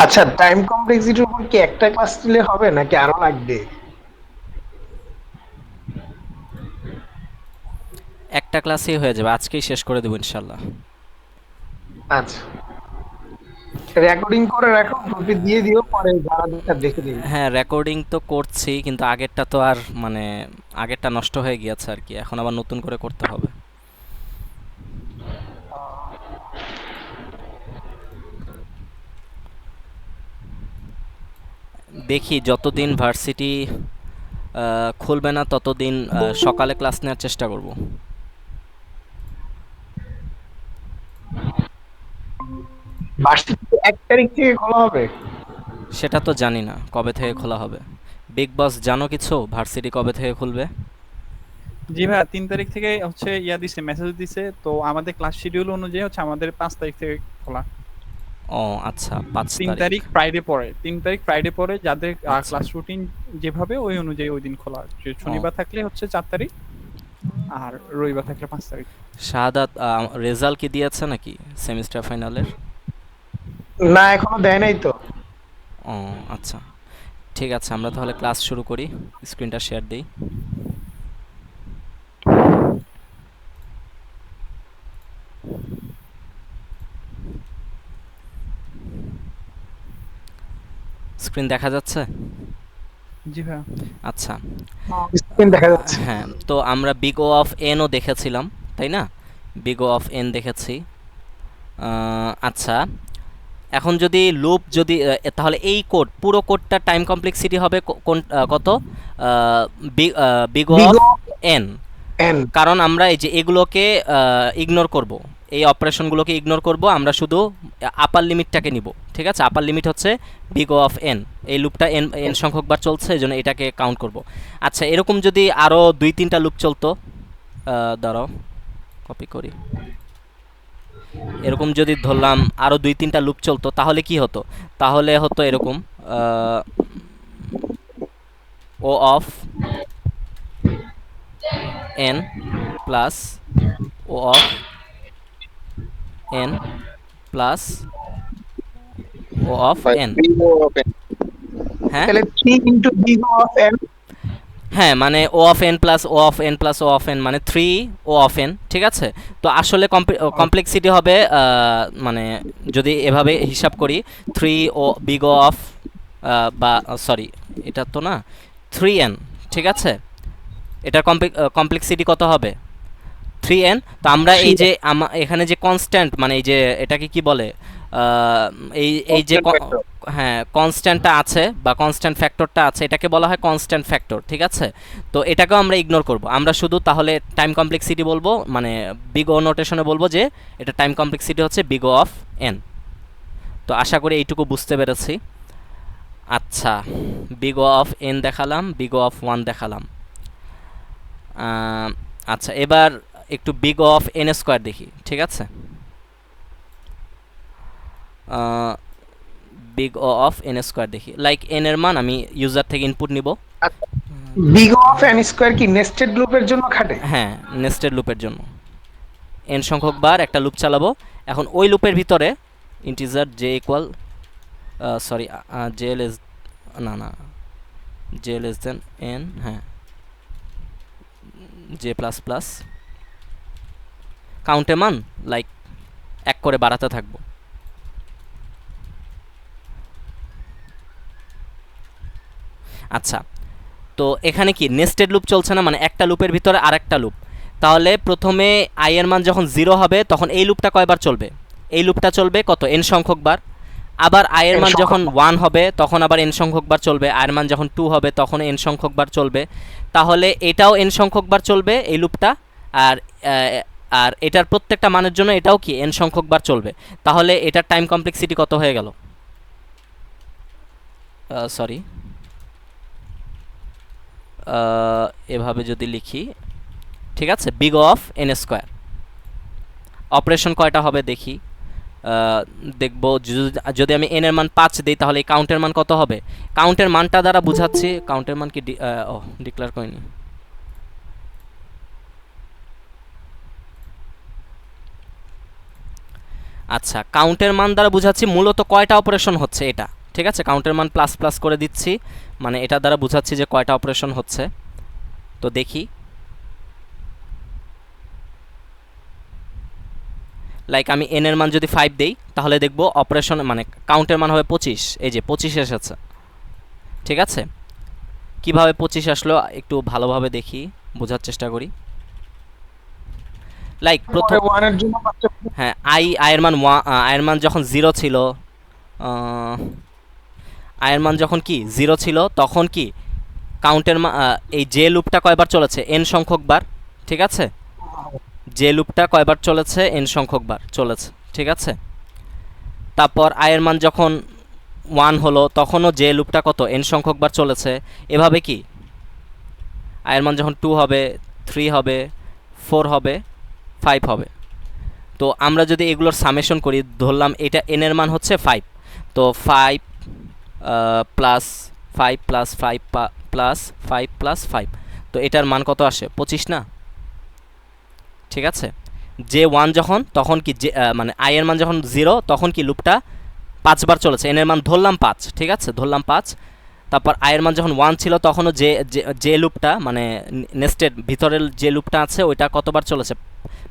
আচ্ছা, টাইম কমপ্লেক্সিটির উপর কি একটা ক্লাস নিলে হবে নাকি আরো লাগবে? একটা ক্লাসেই হয়ে যাবে, আজকেই শেষ করে দেবো ইনশাল্লাহ। আচ্ছা, রেকর্ডিং করে রাখো, গ্রুপে দিয়ে দিও, পরে যারা দরকার দেখে নিবে। হ্যাঁ, রেকর্ডিং তো করছি, কিন্তু আগেরটা তো আর মানে আগেরটা নষ্ট হয়ে গিয়েছে আর কি, এখন আবার নতুন করে করতে হবে। দেখি যতদিন ভার্সিটি খুলবে না ততদিন সকালে ক্লাস নেওয়ার চেষ্টা করব। ভার্সিটি 1 তারিখ থেকে খোলা হবে? সেটা তো জানি না কবে থেকে খোলা হবে। বিগ বস জানো কিছু, ভার্সিটি কবে থেকে খুলবে? জি ভাইয়া, 3 তারিখ থেকে হচ্ছে দিছে, মেসেজ দিছে। তো আমাদের ক্লাস শিডিউল অনুযায়ী হচ্ছে আমাদের 5 তারিখ থেকে খোলা। ও আচ্ছা, 5 তারিখ। 3 তারিখ ফ্রাইডে পরে, 3 তারিখ ফ্রাইডে পরে যাদের আচ্ছা। ক্লাস রুটিন যেভাবে ওই অনুযায়ী ওই দিন খোলা। যে ও শনিবার থাকলে হচ্ছে 4 তারিখ, আর রবিবার থাকলে 5 তারিখ। শাহাদাত রেজাল্ট কি দিয়েছে নাকি সেমিস্টার ফাইনালের? না, এখনো দেয় নাই তো। ও আচ্ছা, ঠিক আছে, আমরা তাহলে ক্লাস শুরু করি। স্ক্রিনটা শেয়ার দিই। স্ক্রিন দেখা যাচ্ছে? জি ভাইয়া। আচ্ছা। স্ক্রিন দেখা যাচ্ছে। হ্যাঁ, তো আমরা বিগ ও অফ এনও দেখেছিলাম, তাই না? বিগ ও অফ এন দেখেছি। আচ্ছা, এখন যদি লুপ যদি তাহলে এই কোড, পুরো কোডটা টাইম কমপ্লেক্সিটি হবে কত? Big big of O n. N. কারণ আমরা এই যে এগুলোকে ইগনোর করব, এই অপারেশনগুলোকে ইগনোর করব, আমরা শুধু আপার লিমিটটাকে নিব। ঠিক আছে, আপার লিমিট হচ্ছে বিগ অফ এন। এই লুপটা এন এন সংখ্যকবার চলছে, এই জন্য এটাকে কাউন্ট করব। আচ্ছা, এরকম যদি আরও 2-3টা লুপ চলতো, দাঁড়াও কপি করি, এরকম যদি ধরলাম আরও 2-3টা লুপ চলতো, তাহলে কি হতো? তাহলে হতো এরকম, O of n plus O of n plus O of n. Big O of n, হ্যাঁ, তাহলে 3 বিগ ও অফ এন। হ্যাঁ, মানে O of n plus O of n plus O of n মানে 3 ও অফ এন। ঠিক আছে, তো আসলে complexity হবে মানে যদি এভাবে হিসাব করি, 3 ও বিগ ও অফ, বা সরি, এটা তো না, 3n। ঠিক আছে, এটার কমপ্লেক্সিটি কত হবে? 3n। তো আমরা থ্রি এই যে এখানে যে কনস্ট্যান্ট, মানে এই যে এটাকে কি বলে, আহ, এই এই যে কনস্ট্যান্ট ফ্যাক্টর। হ্যাঁ, কনস্ট্যান্টটা আছে বা কনস্ট্যান্ট ফ্যাক্টরটা আছে, এটাকে বলা হয় কনস্ট্যান্ট ফ্যাক্টর। ঠিক আছে, তো এটাকেও আমরা ইগনোর করব, আমরা শুধু তাহলে টাইম কমপ্লেক্সিটি বলবো, মানে বিগ ও নোটেশনে বলবো যে এটা টাইম কমপ্লেক্সিটি হচ্ছে বিগ ও অফ এন। তো আশা করি এইটুকু বুঝতে পেরেছি। আচ্ছা, বিগ ও অফ এন দেখালাম, বিগ ও অফ ওয়ান দেখালাম। আচ্ছা, এবার একটু বিগ অফ এন স্কোয়ার দেখি। ঠিক আছে, big O of n square দেখি, লাইক এন এর মান আমি ইউজার থেকে ইনপুট নিব। আচ্ছা, big O of n square কি নেস্টেড লুপের জন্য খাটে? হ্যাঁ, নেস্টেড লুপের জন্য এন সংখ্যক বার একটা লুপ চালাবো। এখন ওই লুপের ভিতরে integer J equal, sorry, J less, না না, জে লেস দেন এন, হ্যাঁ, জে প্লাস প্লাস কাউন্টে মান লাইক এক করে বাড়াতে থাকবো। আচ্ছা, তো এখানে কি নেস্টেড লুপ চলছে না, মানে একটা লুপের ভিতরে আরেকটা লুপ। তাহলে প্রথমে আই এর মান যখন 0 হবে তখন এই লুপটা কয়বার চলবে? এই লুপটা চলবে কত? এন সংখ্যক বার। আবার আই এর এন মান সংখ্যক। যখন 1 হবে তখন আবার এন সংখ্যক বার চলবে, আই এর মান যখন 2 হবে তখন এন সংখ্যক বার চলবে। তাহলে এটাও এন সংখ্যক বার চলবে এই লুপটা। আর আর এটার প্রত্যেকটা মানের জন্য এটাও কি এন সংখ্যক বার চলবে। তাহলে এটার টাইম কমপ্লেক্সিটি কত হয়ে গেল? সরি, এভাবে যদি লিখি, ঠিক আছে, big of n square. Operation কয়টা হবে দেখি, দেখব। যদি আমি এন এর মান 5 দিই তাহলে এই কাউন্টের মান কত হবে? কাউন্টের মানটা দ্বারা বুঝাচ্ছি, কাউন্টের মান কি ডিক্লেয়ার করিনি। আচ্ছা, কাউন্টের মান দ্বারা বোঝাচ্ছি মূলত কয়টা অপারেশন হচ্ছে এটা, ঠিক আছে। কাউন্টের মান প্লাস প্লাস করে দিচ্ছি, মানে এটা দ্বারা বোঝাচ্ছি যে কয়টা অপারেশন হচ্ছে। তো দেখি, লাইক আমি এন এর মান যদি 5 দেই তাহলে দেখব অপারেশন মানে কাউন্টের মান হবে 25। এই যে 25 এসেছে, ঠিক আছে। কিভাবে 25 আসলো একটু ভালোভাবে দেখি, বোঝার চেষ্টা করি। লাইক প্রথম, পরে 1 এর জন্য বাচ্চা হ্যাঁ, আয়ের মান আয়ের মান যখন 0 ছিল, আয়ের মান যখন কি 0 ছিল তখন কি কাউন্টের এই যে লুপটা কয়বার চলেছে, এন সংখ্যক বার, ঠিক আছে। যে লুপটা কয়বার চলেছে, এন সংখ্যক বার চলেছে, ঠিক আছে। তারপর আয়ের মান যখন 1 হলো তখনও যে লুপটা কত, এন সংখ্যক বার চলেছে। এভাবে কি আয়ের মান যখন 2 হবে, 3 হবে, 4 হবে, 5 হবে। তো আমরা যদি এগুলোর সামেশন করি, ধরলাম এটা এন এর মান হচ্ছে 5, তো 5 প্লাস 5 প্লাস 5 প্লাস 5 প্লাস 5, তো এটার মান কত আসে, 25 না, ঠিক আছে। যে 1 যখন, তখন কি যে মানে আয়ের মান যখন 0 তখন কি লুপটা 5 বার চলেছে, এন এর মান ধরলাম 5, ঠিক আছে, ধরলাম 5। তারপর আয়ের মান যখন 1 ছিল তখনও যে লুপটা মানে নেস্টেড ভিতরের যে লুপটা আছে ওইটা কতবার চলেছে,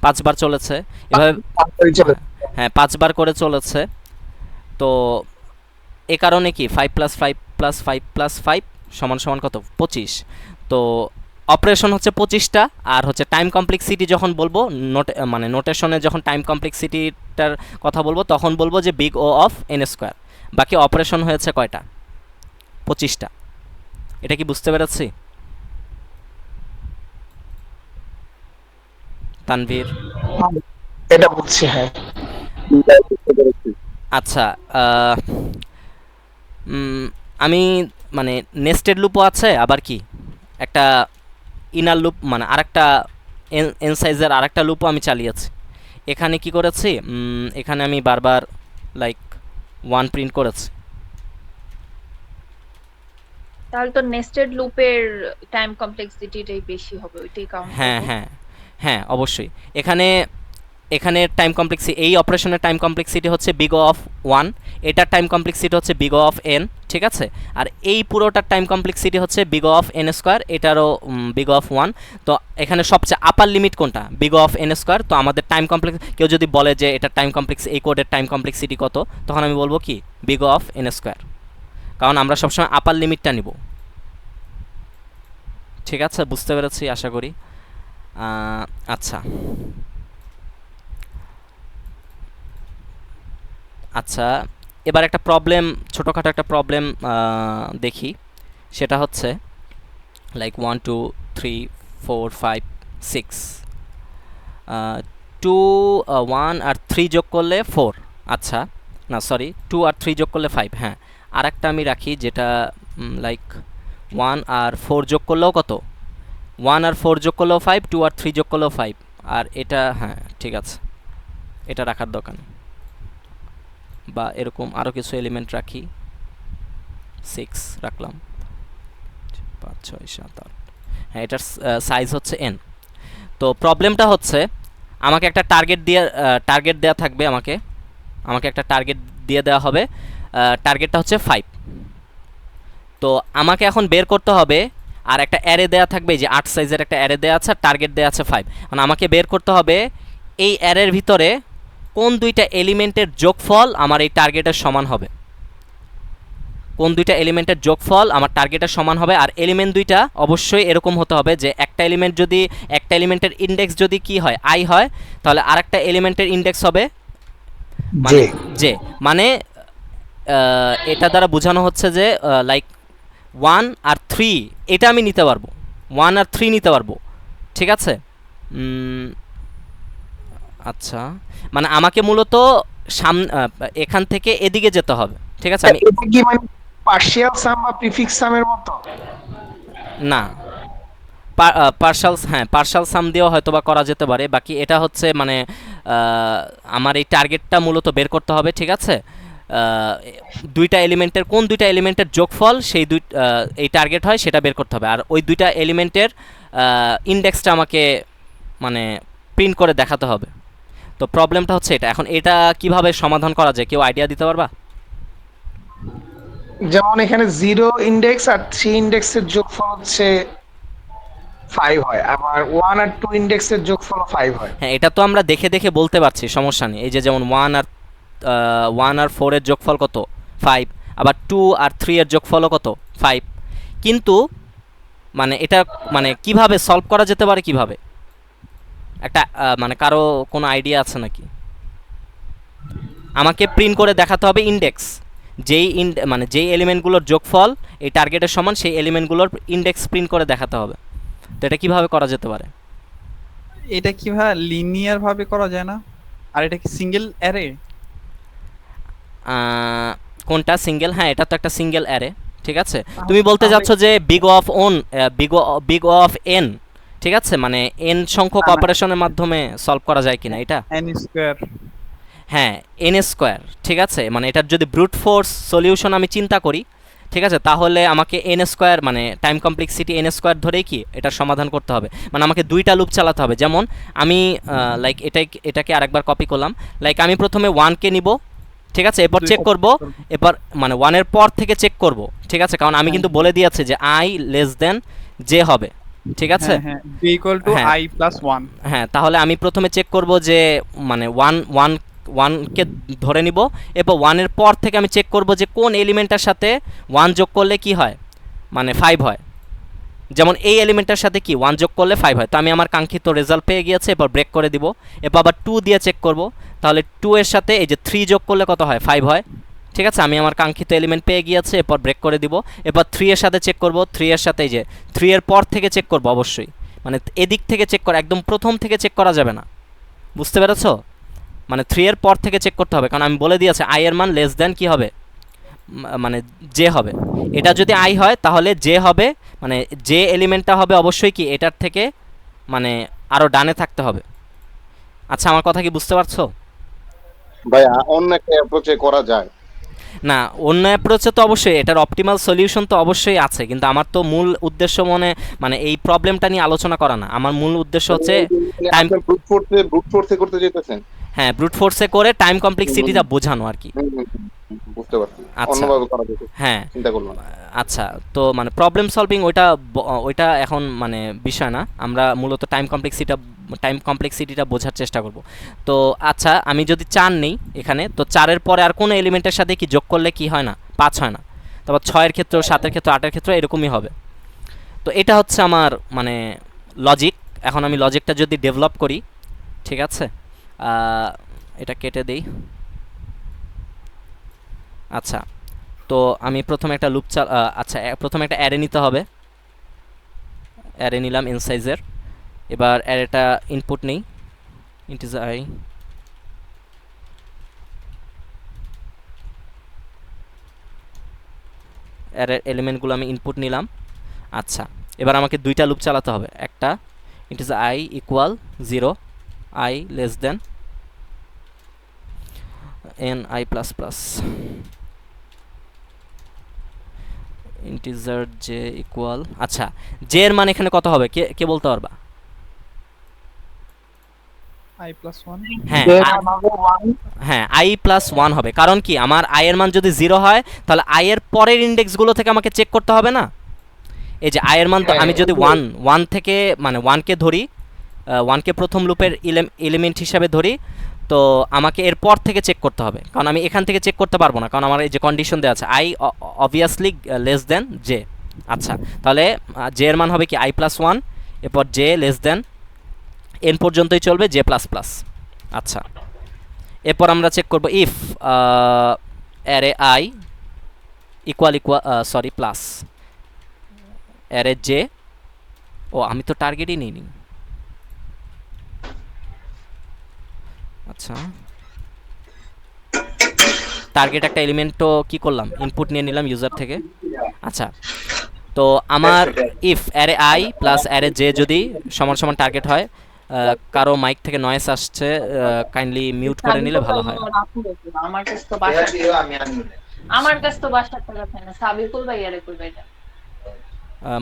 5 বার চলেছে। এভাবে চলে। হ্যাঁ 5 বার করে চলেছে। তো এ কারণে কি 5 প্লাস 5 প্লাস 5 প্লাস 5 সমান সমান কত, 25। তো অপারেশন হচ্ছে 25টা, আর হচ্ছে টাইম কমপ্লেক্সিটি যখন বলবো মানে নোটেশনে যখন টাইম কমপ্লেক্সিটিটার কথা বলবো তখন বলবো যে big O of n square. বাকি অপারেশন হয়েছে কয়টা, 25টা। এটা কি বুঝতে পেরেছি তানভীর? এটা বুঝছি, হ্যাঁ। আচ্ছা, আমি মানে নেস্টেড লুপও আছে, আবার কি একটা ইনার লুপ মানে আরেকটা এন সাইজের আরেকটা লুপও আমি চালিয়েছি। এখানে কি করেছি, এখানে আমি বারবার লাইক 1 প্রিন্ট করেছি। তাহলে তো নেস্টেড লুপের টাইম কমপ্লেক্সিটিটাই বেশি হবে, ওইটাই কাউন্ট হ্যাঁ করব। হ্যাঁ হ্যাঁ, অবশ্যই। এখানে এখানে টাইম কমপ্লেক্সিটি, এই অপারেশনের টাইম কমপ্লেক্সিটি হচ্ছে বিগ অফ 1, এটার টাইম কমপ্লেক্সিটি হচ্ছে বিগ অফ এন, ঠিক আছে। আর এই পুরোটার টাইম কমপ্লেক্সিটি হচ্ছে বিগ অফ এন স্কোয়ার, এটারও বিগ অফ 1। তো এখানে সবচেয়ে আপার লিমিট কোনটা, বিগ অফ এন স্কোয়ার। তো আমাদের টাইম কমপ্লেক্স, কেউ যদি বলে যে এটা টাইম কমপ্লেক্স, এই কোডের টাইম কমপ্লেক্সিটি কত, তখন আমি বলবো কি বিগ অফ এন স্কোয়ার, কারণ আমরা সবসময় আপার লিমিটটা নিব, ঠিক আছে। বুঝতে পেরেছি আশা করি। আচ্ছা আচ্ছা, এবার একটা প্রবলেম, ছোটোখাটো একটা প্রবলেম দেখি। সেটা হচ্ছে লাইক 1 2 3 4 5 6, 2 1 আর 3 যোগ করলে 4। আচ্ছা না সরি, 2 আর 3 যোগ করলে 5। হ্যাঁ, আর একটা আমি রাখি যেটা লাইক 1 আর 4 যোগ করলেও কত, 1 আর 4 যোগ করলেও 5, 2 আর 3 যোগ করলেও 5। আর এটা হ্যাঁ ঠিক আছে, এটা রাখার দরকার নেই। বা এরকম আরও কিছু এলিমেন্ট রাখি, 6 রাখলাম, 5 6 7 8। হ্যাঁ, এটার সাইজ হচ্ছে n। তো প্রবলেমটা হচ্ছে আমাকে একটা টার্গেট দেওয়া থাকবে, আমাকে একটা টার্গেট দিয়ে দেওয়া হবে। টার্গেটটা হচ্ছে 5। তো আমাকে এখন বের করতে হবে, আর একটা অ্যারে দেওয়া থাকবে, যে 8 সাইজের একটা অ্যারে দেওয়া আছে, টার্গেট দেওয়া আছে 5। মানে আমাকে বের করতে হবে এই অ্যারের ভিতরে কোন দুইটা এলিমেন্টের যোগফল আমার এই টার্গেটের সমান হবে, কোন দুইটা এলিমেন্টের যোগফল আমার টার্গেটের সমান হবে। আর এলিমেন্ট দুইটা অবশ্যই এরকম হতে হবে যে একটা এলিমেন্টের ইন্ডেক্স যদি কি হয়, আই হয়, তাহলে আরেকটা এলিমেন্টের ইন্ডেক্স হবে মানে জে। মানে এটা দ্বারা বোঝানো হচ্ছে যে লাইক 1 আর 3 এটা আমি নিতে পারবো, 1 আর 3 নিতে পারবো, ঠিক আছে। আচ্ছা, মানে আমাকে মূলত এখান থেকে এদিকে যেতে হবে, ঠিক আছে। আমি এটা কি মানে পার্শিয়াল সাম বা প্রিফিক্স সামের মতো? না, পার্শাল সাম দিয়েও হয়তো বা করা যেতে পারে। বাকি এটা হচ্ছে মানে আমার এই টার্গেটটা মূলত বের করতে হবে, ঠিক আছে। কোন দুইটা এলিমেন্টের যোগফল সেই এই টার্গেট হয় সেটা বের করতে হবে। আর ওই দুইটা এলিমেন্টের ইন্ডেক্সটা আমাকে মানে প্রিন্ট করে দেখাতে হবে। তো প্রবলেমটা হচ্ছে এটা। এখন এটা কিভাবে সমাধান করা যায়, কেউ আইডিয়া দিতে পারবা? যেমন এখানে 0 ইন্ডেক্স আর 3 ইন্ডেক্সের যোগফল হচ্ছে 5 হয়, আবার 1 আর 2 ইন্ডেক্সের যোগফল 5 হয়। হ্যাঁ, এটা তো আমরা দেখে দেখে বলতে পারছি, সমস্যা নেই। এই যে যেমন 1 আর 4 এর যোগফল কত? 5। আবার 2 আর 3 এর যোগফলও কত? 5। কিন্তু মানে এটা মানে কিভাবে সলভ করা যেতে পারে, কিভাবে একটা মানে কারো কোনো আইডিয়া আছে নাকি? আমাকে প্রিন্ট করে দেখাতে হবে ইন্ডেক্স, মানে যেই এলিমেন্টগুলোর যোগফল এই টার্গেটের সমান, সেই এলিমেন্টগুলোর ইন্ডেক্স প্রিন্ট করে দেখাতে হবে। তো এটা কিভাবে করা যেতে পারে? এটা কিভাবে লিনিয়ার ভাবে করা যায় না? আর এটা কি সিঙ্গেল অ্যারে? কোনটা সিঙ্গেল? হ্যাঁ, এটা তো একটা সিঙ্গেল অ্যারে, ঠিক আছে। তাহলে- তুমি বলতে তাহলে- যাচ্ছ যে বিগ অফ এন, ঠিক আছে, মানে এন সংখ্যক হ্যাঁ। অপারেশনের মাধ্যমে সলভ করা যায় কিনা এটা? n square. হ্যাঁ, এন স্কোয়ার, ঠিক আছে। মানে এটার যদি ব্রুট ফোর্স সলিউশন আমি চিন্তা করি, ঠিক আছে, তাহলে আমাকে এন স্কোয়ার মানে টাইম কমপ্লেক্সিটি এন স্কোয়ার ধরেই কি এটার সমাধান করতে হবে। মানে আমাকে দুইটা লুপ চালাতে হবে। যেমন আমি লাইক এটাকে আরেকবার কপি করলাম। লাইক আমি প্রথমে 1কে নিব, ঠিক আছে, এরপর চেক করব, এরপর মানে 1-এর পর থেকে চেক করব, ঠিক আছে, কারণ আমি কিন্তু বলে দিয়েছি যে আই লেস দেন জে হবে, ঠিক আছে। হ্যাঁ, b ইকুয়াল টু হ্যাঁ। i plus 1। হ্যাঁ, তাহলে আমি প্রথমে চেক করব যে মানে 1কে ধরে নিব, এরপর 1-এর পর থেকে আমি চেক করব যে কোন এলিমেন্টটার সাথে 1 যোগ করলে কি হয়, মানে 5 হয়। যেমন এই এলিমেন্টটার সাথে কি 1 যোগ করলে 5 হয়। তো আমি আমার কাঙ্ক্ষিত রেজাল্ট পেয়ে গিয়েছে, এরপর ব্রেক করে দিব। এরপর আবার 2 দিয়ে চেক করব, তাহলে 2 এর সাথে এই যে 3 যোগ করলে কত হয়? 5 হয়, ঠিক আছে। আমি আমার কাঙ্ক্ষিত এলিমেন্ট পেয়ে গিয়েছে, এরপর ব্রেক করে দিব। এরপর 3 এর সাথে চেক করব, 3 এর সাথে এই যে 3 এর পর থেকে চেক করব অবশ্যই, মানে এদিক থেকে চেক করা, একদম প্রথম থেকে চেক করা যাবে না, বুঝতে পেরেছো? মানে 3 এর পর থেকে চেক করতে হবে, কারণ আমি বলে দিয়েছি আই এর মান লেস দেন কি হবে, মানে জে হবে। এটা যদি আই হয় তাহলে জে হবে, মানে যে এলিমেন্টটা হবে অবশ্যই কি এটার থেকে মানে আরও ডানে থাকতে হবে। আচ্ছা, আমার কথা কি বুঝতে পারছো? ভাই অন্য একটা অ্যাপ্রোচে করা যায়। না, অন্য অ্যাপ্রোচে তো অবশ্যই এটার অপটিমাল সলিউশন তো অবশ্যই আছে, কিন্তু আমার তো মূল উদ্দেশ্য মানে এই প্রবলেমটা নিয়ে আলোচনা করা না। আমার মূল উদ্দেশ্য হচ্ছে টাইম, আপনি ব্রুট ফোর্সে করতে যেতেছেন। হ্যাঁ, ব্রুট ফোর্সে করে টাইম কমপ্লেক্সিটিটা বোঝানো আর কি। বুঝতে পারছি, আচ্ছা। অন্যভাবে করা যেত, হ্যাঁ, চিন্তা করলাম। আচ্ছা, তো মানে প্রবলেম সলভিং ওইটা এখন মানে বিষয় না, আমরা মূলত টাইম কমপ্লেক্সিটিটা বোঝার চেষ্টা করব। তো আচ্ছা, আমি যদি 4 নেই এখানে, তো 4-এর পরে আর কোনো এলিমেন্টের সাথে কি যোগ করলে কি হয় না? 5 হয় না। তারপর 6-এর ক্ষেত্রে, 7-এর ক্ষেত্রে, 8-এর ক্ষেত্রে এরকমই হবে। তো এটা হচ্ছে আমার মানে লজিক। এখন আমি লজিকটা যদি ডেভেলপ করি, ঠিক আছে, এটা কেটে দেই। আচ্ছা, তো আমি প্রথমে একটা আচ্ছা, প্রথমে একটা অ্যারে নিতে হবে। অ্যারে নিলাম এন সাইজের। এবার অ্যারেটা ইনপুট নেই, ইন্টিজার আই। অ্যারের এলিমেন্টগুলো আমি ইনপুট নিলাম। আচ্ছা, এবার আমাকে দুইটা লুপ চালাতে হবে। একটা integer I equal 0, I less than n I plus plus, integer J equal, আচ্ছা, জে এর মান এখানে কত হবে, কে বলতে পারবা? i plus 1। হ্যাঁ, যে মান হবে 1, হ্যাঁ, আই প্লাস 1 হবে। কারণ কি, আমার আই এর মান যদি 0 হয় তাহলে আই এর পরের ইন্ডেক্সগুলো থেকে আমাকে চেক করতে হবে না। এই যে আই এর মান, তো আমি যদি 1 থেকে মানে 1কে ধরি, 1কে প্রথম লুপের এলিমেন্ট হিসাবে ধরি, তো আমাকে এরপর থেকে চেক করতে হবে, কারণ আমি এখান থেকে চেক করতে পারবো না, কারণ আমার এই যে কন্ডিশন দেওয়া আছে I obviously less than J. আচ্ছা, তাহলে জে এর মান হবে কি আই প্লাস 1, এরপর জে লেস দেন এন পর্যন্তই চলবে, জে প্লাস প্লাস। আচ্ছা, এরপর আমরা চেক করব if array I equal sorry plus array J, ও আমি তো টার্গেটই নিইনি। আচ্ছা, টার্গেট একটা এলিমেন্ট তো কি করলাম, ইনপুট নিয়ে নিলাম ইউজার থেকে। আচ্ছা, তো আমার if array I plus array J যদি সমান সমান টার্গেট হয়, কারো মাইক থেকে নয়েস আসছে, কাইন্ডলি মিউট করে নিলে ভালো হয়। আমার কাছে তো বাসার টাকা থাকে না, সাবিকুল ভাই আরে কই ভাই,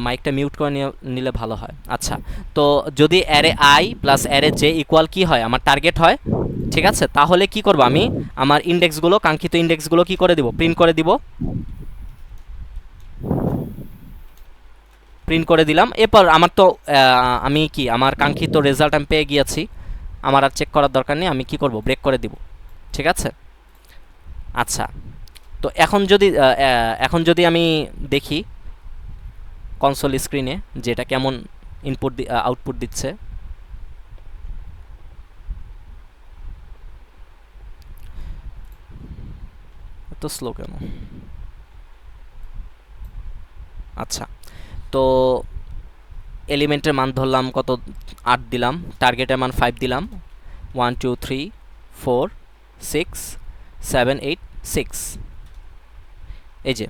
মাইকটা মিউট করে নিলে ভালো হয়। আচ্ছা, তো যদি array I plus array J equal কি হয়, আমার টার্গেট হয় ঠিক আছে, তাহলে কি করব আমি আমার ইনডেক্সগুলো, কাঙ্ক্ষিত ইনডেক্সগুলো কি করে দিব, প্রিন্ট করে দিব। প্রিন্ট করে দিলাম। এরপর আমার তো আমি কি আমার কাঙ্ক্ষিত রেজাল্ট আমি পেয়ে গিয়েছি, আমার আর চেক করার দরকার নেই। আমি কি করব, ব্রেক করে দিব। ঠিক আছে। আচ্ছা, তো এখন যদি আমি দেখি কনসোল স্ক্রিনে যে এটা কেমন আউটপুট দিচ্ছে। এত স্লো কেন? আচ্ছা, তো এলিমেন্টের মান ধরলাম কত, 8 দিলাম, টার্গেটের মান 5 দিলাম, 1 2 3 4 6 7 8 6। এই যে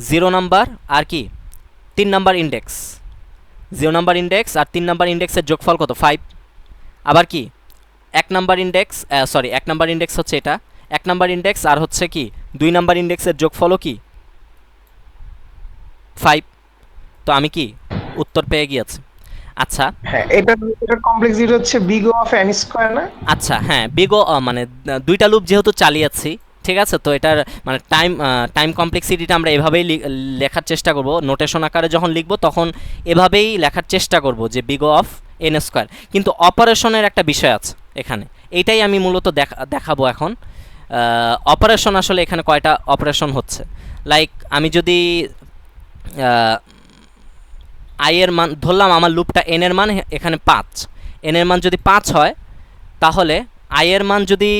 0 নাম্বার আর কি 3 নাম্বার ইন্ডেক্স, 0 নাম্বার ইন্ডেক্স আর 3 নাম্বার ইন্ডেক্সের যোগফল কত, 5। আবার কি 1 number index, sorry 1 number index হচ্ছে এটা, 1 নাম্বার ইন্ডেক্স আর হচ্ছে কি 2 নাম্বার ইন্ডেক্সের যোগফলও কি 5। তো আমি কি উত্তর পেয়ে গিয়েছি। আচ্ছা হ্যাঁ, এটার কমপ্লেক্সিটি হচ্ছে big O of n square না? আচ্ছা, হ্যাঁ বিগো মানে দুইটা লুপ যেহেতু চালিয়েছি, ঠিক আছে, তো এটার মানে টাইম কমপ্লেক্সিটিটা আমরা এভাবেই লেখার চেষ্টা করব। নোটেশন আকারে যখন লিখব তখন এভাবেই লেখার চেষ্টা করব যে বিগো অফ n স্কয়ার। কিন্তু অপারেশনের একটা বিষয় আছে এখানে, এইটাই আমি মূলত দেখাবো এখন। অপারেশন আসলে এখানে কয়টা অপারেশন হচ্ছে, লাইক আমি যদি আই এর মান ধরলাম, আমার লুপটা n এর মান এখানে 5, n এর মান যদি 5 হয় তাহলে আই এর মান যদি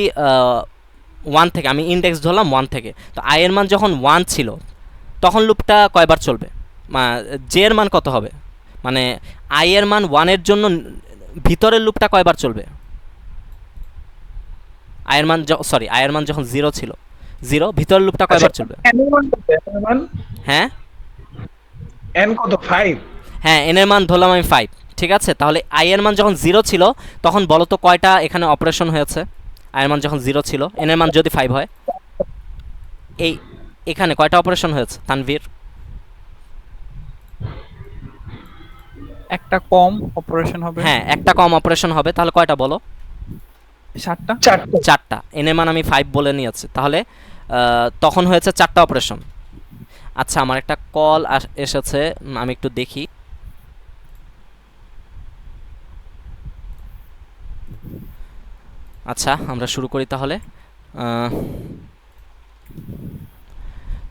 1 থেকে, আমি ইন্ডেক্স ধরলাম 1 থেকে, তো আই এর মান যখন 1 ছিল তখন লুপটা কয়বার চলবে, জে এর মান কত হবে, মানে আই এর মান 1 এর জন্য ভিতরের লুপটা কয়বার চলবে, আই এর মান আই এর মান যখন 0 ছিল, 0 ভিতরের লুপটা কয়বার চলবে। n এর মান কত? n এর মান হ্যাঁ n কত, 5? হ্যাঁ, এন এর মান ধরলাম আমি 5, ঠিক আছে। তাহলে আই এর মান যখন 0 ছিল তখন বলো তো কয়টা এখানে অপারেশন হয়েছে, আই এর মান যখন 0 ছিল, এন এর মান যদি 5 হয়, এখানে কয়টা অপারেশন হয়েছে তানভীর? একটা কম অপারেশন হবে। হ্যাঁ, একটা কম অপারেশন হবে, তাহলে কয়টা বলো? 7টা। 4টা। এন এর মান আমি 5 বলে নিয়েছি, তাহলে তখন হয়েছে 4টা অপারেশন। আচ্ছা, আমার একটা কল এসেছে, আমি একটু দেখি। আচ্ছা, আমরা শুরু করি তাহলে।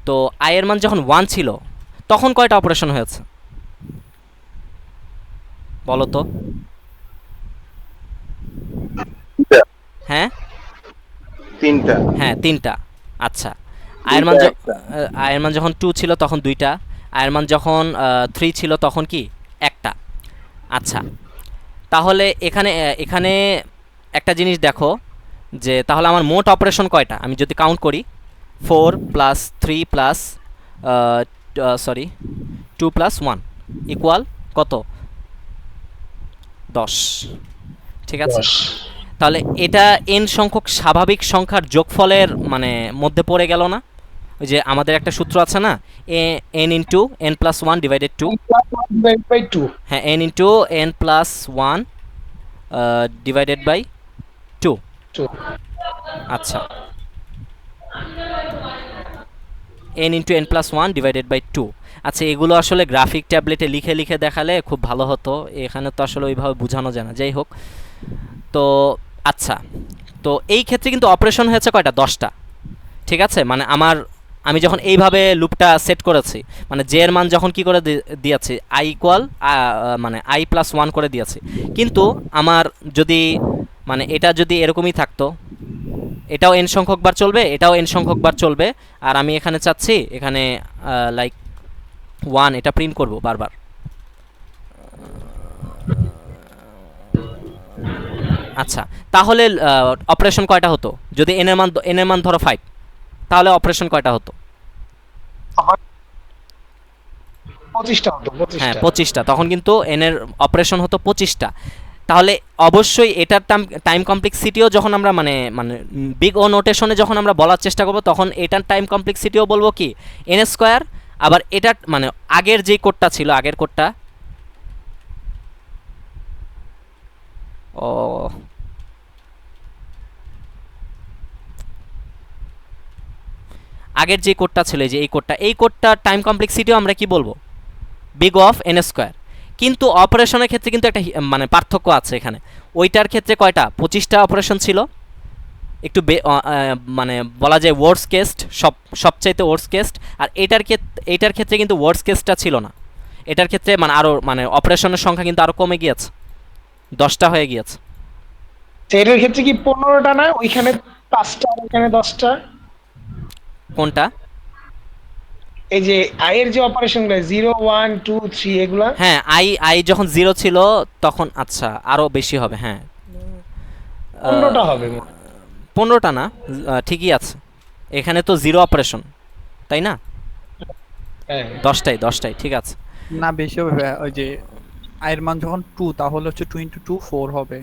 তো আই এর মান যখন 1 ছিল তখন কয়টা অপারেশন হয়েছে বলো তো? হ্যাঁ 3টা। হ্যাঁ 3টা। আচ্ছা, আয়ের মান আয়ের মান যখন 2 ছিল তখন 2টা, আয়ের মান যখন 3 ছিল তখন কি 1টা। আচ্ছা, তাহলে এখানে এখানে একটা জিনিস দেখো যে তাহলে আমার মোট অপারেশন কয়টা, আমি যদি কাউন্ট করি 4 প্লাস 3 প্লাস 2 প্লাস 1 ইকুয়াল কত, 10। ঠিক আছে, তাহলে এটা n সংখ্যক স্বাভাবিক সংখ্যার যোগফলের মানে মধ্যে পড়ে গেল না? ওই যে আমাদের একটা সূত্র আছে না, n into n plus 1 divided 2। হ্যাঁ, n into n plus 1 divided by 2। আচ্ছা, n into n plus 1 divided by 2। আচ্ছা, এগুলো আসলে গ্রাফিক ট্যাবলেটে লিখে লিখে দেখালে খুব ভালো হতো, এখানে তো আসলে ওইভাবে বোঝানো যায় না। যাই হোক, তো আচ্ছা, তো এই ক্ষেত্রে কিন্তু অপারেশন হয়েছে কয়টা, 10টা। ঠিক আছে, মানে আমি যখন এইভাবে লুপটা সেট করেছি, মানে জে এর মান যখন কি করে দিয়েছি, আই ইকুয়াল মানে আই প্লাস 1 করে দিয়েছি, কিন্তু আমার যদি মানে এটা যদি এরকমই থাকতো, এটাও n সংখ্যক বার চলবে, এটাও n সংখ্যক বার চলবে, আর আমি এখানে চাচ্ছি এখানে লাইক 1 এটা প্রিন্ট করব বারবার। আচ্ছা, তাহলে অপারেশন কয়টা হতো যদি n এর মান ধরো 5, তাহলে অপারেশন কয়টা হতো? 25টা হতো। হ্যাঁ 25টা, তখন কিন্তু n এর অপারেশন হতো 25টা। তাহলে অবশ্যই এটার টাইম কমপ্লেক্সিটিও যখন আমরা মানে বিগ ও নোটেশনে যখন আমরা বলার চেষ্টা করব তখন এটার টাইম কমপ্লেক্সিটিও বলবো কি n স্কয়ার। আবার এটা মানে আগের যে কোডটা ছিল, আগের কোডটা ও আগের যে কোডটা ছিল যে এই কোডটা টাইম কমপ্লেক্সিটিও আমরা কি বলবো, বিগ অফ এন স্কোয়ার। কিন্তু অপারেশনের ক্ষেত্রে কিন্তু একটা মানে পার্থক্য আছে এখানে। ওইটার ক্ষেত্রে কয়টা 25টা অপারেশন ছিল, একটু মানে বলা যায় ওয়ার্ডস কেস্ট, সবচাইতে ওয়ার্ডস কেস্ট। আর এটার ক্ষেত্রে কিন্তু ওয়ার্ডস কেসটা ছিল না। এটার ক্ষেত্রে মানে আরও মানে অপারেশনের সংখ্যা কিন্তু আরও কমে গিয়েছে, 10টা হয়ে গিয়েছে। তো এটার ক্ষেত্রে কি 15টা না, ওইখানে 5টা আর এখানে 10টা? কোনটা? এই যে আয়ের যে অপারেশন গুলো 0 1 2 3 এগুলা। হ্যাঁ, আই যখন 0 ছিল তখন আচ্ছা আরও বেশি হবে। হ্যাঁ 15টা হবে। 15টা না, ঠিকই আছে। এখানে তো 0 অপারেশন, তাই না? হ্যাঁ 10টাই ঠিক আছে। না বেশি হবে ভাইয়া, ওই যে আয়ের মান যখন 2 তাহলে হচ্ছে 2 × 2 4 হবে।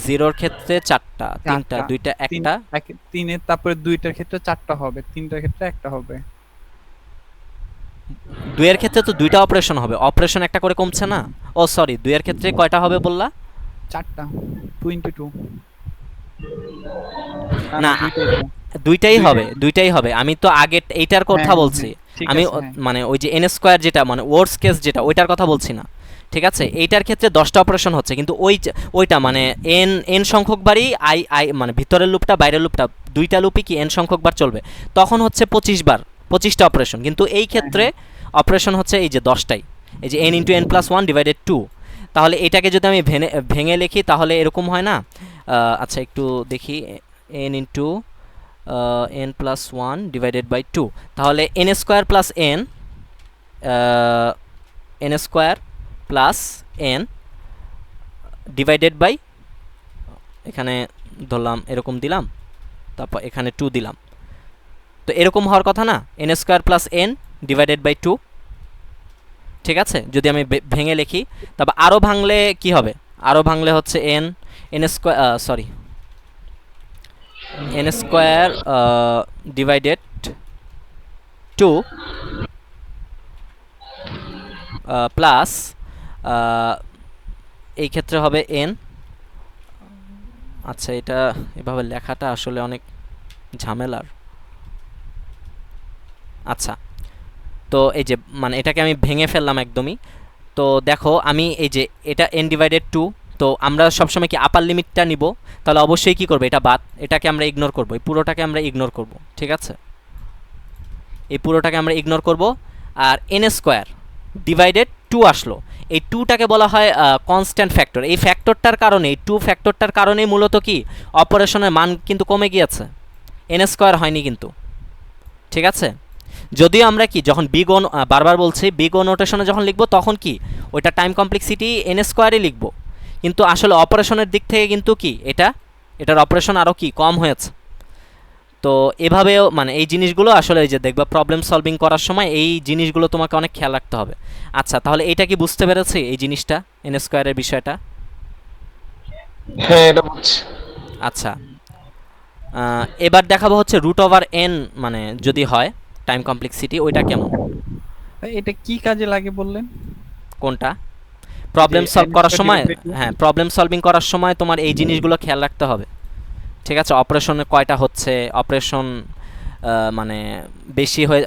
0-র ক্ষেত্রে 4টা, 3টা, 2টা, 1টা। 3 তারপরে 2টার ক্ষেত্রে 4টা হবে, 3টার ক্ষেত্রে 1টা হবে। 2-এর ক্ষেত্রে তো 2টা অপারেশন হবে, অপারেশন একটা করে কমছে না? ও সরি, 2-এর ক্ষেত্রে কয়টা হবে বললা? 4টা, 2 × 2। না, দুইটাই হবে। আমি তো আগে এইটার কথা হ্যাঁ, বলছি। ঠিক আমি আছে, হ্যাঁ। মানে ওই যে এন স্কোয়ার যেটা মানে ওয়ার্ডস কেস যেটা, ওইটার কথা বলছি না, ঠিক আছে? এইটার ক্ষেত্রে 10টা অপারেশন হচ্ছে, কিন্তু ওইটা মানে এন সংখ্যক বারই আই মানে ভিতরের লুপটা বাইরের লুপটা দুইটা লুপই কি এন সংখ্যক বার চলবে, তখন হচ্ছে 25টা অপারেশন। কিন্তু এই ক্ষেত্রে অপারেশন হচ্ছে এই যে 10টাই, এই যে n × n+1 / 2। তাহলে এটাকে যদি আমি ভেঙে লিখি তাহলে এরকম হয় না? আচ্ছা একটু দেখি, n × n+1 / 2, তাহলে n² + n, n² + n divided by, এখানে ধরলাম এরকম দিলাম, তারপর এখানে 2 দিলাম। তো এরকম হওয়ার কথা না, n² + n / 2, ঠিক আছে? যদি আমি ভেঙে লিখি, তারপর আরও ভাঙলে কি হবে? আরও ভাঙলে হচ্ছে n² সরি n² / 2 প্লাস এই ক্ষেত্রে হবে n। আচ্ছা এটা এভাবে লেখাটা আসলে অনেক ঝামেলার। আচ্ছা তো এই যে মানে এটাকে আমি ভেঙে ফেললাম একদমই। তো দেখো আমি এই যে এটা n / 2, তো আমরা সবসময় কি আপার লিমিটটা নিব, তাহলে অবশ্যই কি করবো, এটা বাদ, এটাকে আমরা ইগনোর করবো, এই পুরোটাকে আমরা ইগনোর করব, ঠিক আছে? এই পুরোটাকে আমরা ইগনোর করব। আর n² / 2 আসলো, এই 2টাকে বলা হয় কনস্ট্যান্ট ফ্যাক্টর। এই ফ্যাক্টরটার কারণে, এই 2 ফ্যাক্টরটার কারণেই মূলত কি অপারেশনের মান কিন্তু কমে গিয়েছে, n² হয়নি কিন্তু, ঠিক আছে? যদিও আমরা কি যখন বিগ ও, বারবার বলছি বিগ ও নোটেশনে যখন লিখবো তখন কি ওইটা টাইম কমপ্লেক্সিটি n² লিখবো, কিন্তু আসলে অপারেশনের দিক থেকে কিন্তু কি এটার অপারেশন আরও কি কম হয়েছে। তো এভাবেও মানে এই জিনিসগুলো আসলে এই যে দেখবা প্রবলেম সলভিং করার সময় এই জিনিসগুলো তোমাকে অনেক খেয়াল রাখতে হবে। আচ্ছা তাহলে এইটা কি বুঝতে পেরেছি, এই জিনিসটা n² এর বিষয়টা? হ্যাঁ এটা বুঝছি। আচ্ছা এবার দেখাবো হচ্ছে √n মানে যদি হয় টাইম কমপ্লেক্সিটি, ওইটা কেমন? এটা কি কাজে লাগে বললেন? কোনটা? প্রবলেম সলভ করার সময়, হ্যাঁ প্রবলেম সলভিং করার সময় তোমার এই জিনিসগুলো খেয়াল রাখতে হবে, ঠিক আছে? অপারেশনে কয়টা হচ্ছে, অপারেশন মানে বেশি হয়ে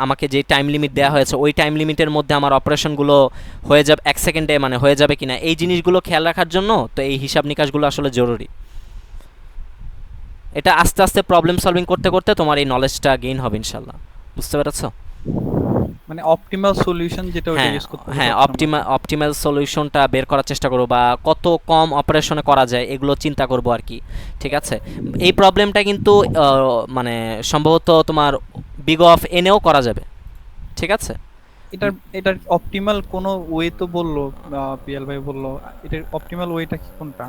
আমাকে যে টাইম লিমিট দেওয়া হয়েছে ওই টাইম লিমিটের মধ্যে আমার অপারেশনগুলো হয়ে যাবে 1 সেকেন্ডে মানে হয়ে যাবে কিনা, এই জিনিসগুলো খেয়াল রাখার জন্য তো এই হিসাব নিকাশগুলো আসলে জরুরি। এটা আস্তে আস্তে প্রবলেম সলভিং করতে করতে তোমার এই নলেজটা গেইন হবে ইনশাল্লাহ। বুঝতে পেরেছো? মানে অপটিমাল সলিউশন যেটা ওটা ইউজ করতে হবে। হ্যাঁ অপটিমাল সলিউশনটা বের করার চেষ্টা করবো, বা কত কম অপারেশনে করা যায় এগুলো চিন্তা করবো আর কি, ঠিক আছে? এই প্রবলেমটা কিন্তু মানে সম্ভবত তোমার বিগ অফ এনেও করা যাবে, ঠিক আছে? এটার অপটিমাল কোনো ওয়ে তো বললো, পিএল ভাই বললো, এটার অপটিমাল ওয়েটা কি কোনটা?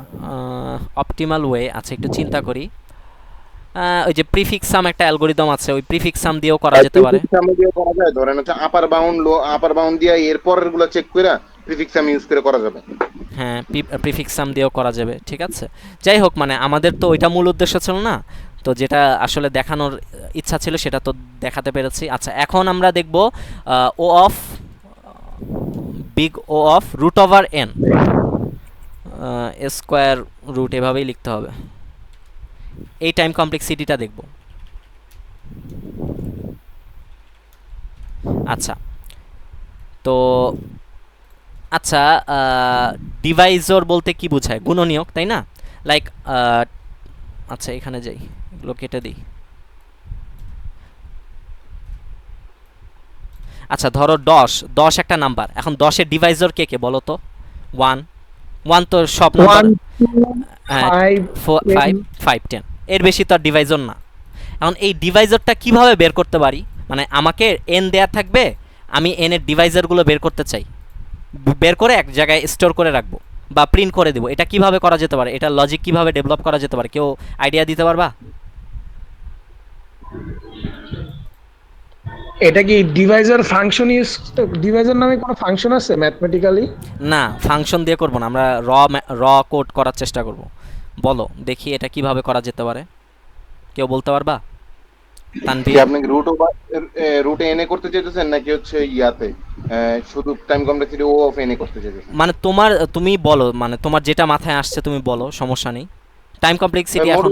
অপটিমাল ওয়ে, আচ্ছা একটু চিন্তা করি। ওই যে প্রিফিক্স সাম একটা অ্যালগরিদম আছে, ওই প্রিফিক্স সাম দিয়েও করা যেতে পারে। প্রিফিক্স সাম দিয়ে করা যায়, ধরেন হচ্ছে আপার বাউন্ড দিয়ে এরপরের গুলো চেক করে প্রিফিক্স সাম ইউজ করে করা যাবে। হ্যাঁ প্রিফিক্স সাম দিয়েও করা যাবে, ঠিক আছে? যাই হোক মানে আমাদের তো ওইটা মূল উদ্দেশ্য ছিল না, তো যেটা আসলে দেখানোর ইচ্ছা ছিল সেটা তো দেখাতে পেরেছি। আচ্ছা এখন আমরা দেখব big O of √n, square root এভাবেই লিখতে হবে। এই টাইম কমপ্লেক্সিটিটা দেখব। আচ্ছা, তো আচ্ছা, ডিভাইজর বলতে কি বোঝায়? গুণনীয়ক, তাই না? লাইক আচ্ছা, এখানে যাই, এগুলো কেটে দিই। আচ্ছা, ধরো 10 একটা নাম্বার, এখন 10-এর ডিভাইজর কে কে বলো তো? 1 তো সব নাম্বার, 1 2 হ্যাঁ, 5 5 5 10, এর বেশি তো আর ডিভাইজর না। এখন এই ডিভাইজরটা কিভাবে বের করতে পারি? মানে আমাকে n দেয়া থাকবে, আমি n এর ডিভাইজারগুলো বের করতে চাই, বের করে এক জায়গায় স্টোর করে রাখবো বা প্রিন্ট করে দেবো। এটা কিভাবে করা যেতে পারে? এটা লজিক কিভাবে ডেভেলপ করা যেতে পারে? কেউ আইডিয়া দিতে পারবা? এটা কি ডিভাইজার ফাংশন ইউজ, ডিভাইজার নামে কোনো ফাংশন আছে ম্যাথমেটিক্যালি? না, ফাংশন দিয়ে করবো না, আমরা র কোড করার চেষ্টা করব। বলো দেখি এটা কিভাবে করা যেতে পারে, কেউ বলতে পারবা? কি তানভীর? আপনি রুট এনে করতে চাইতেছেন নাকি হচ্ছে ইয়াতে শুধু টাইম কমপ্লেক্সিটি ও অফ এনে করতে চাইতেছেন? মানে তুমি বলো, মানে তোমার যেটা মাথায় আসছে তুমি বলো, সমস্যা নেই। টাইম কমপ্লেক্সিটি এখন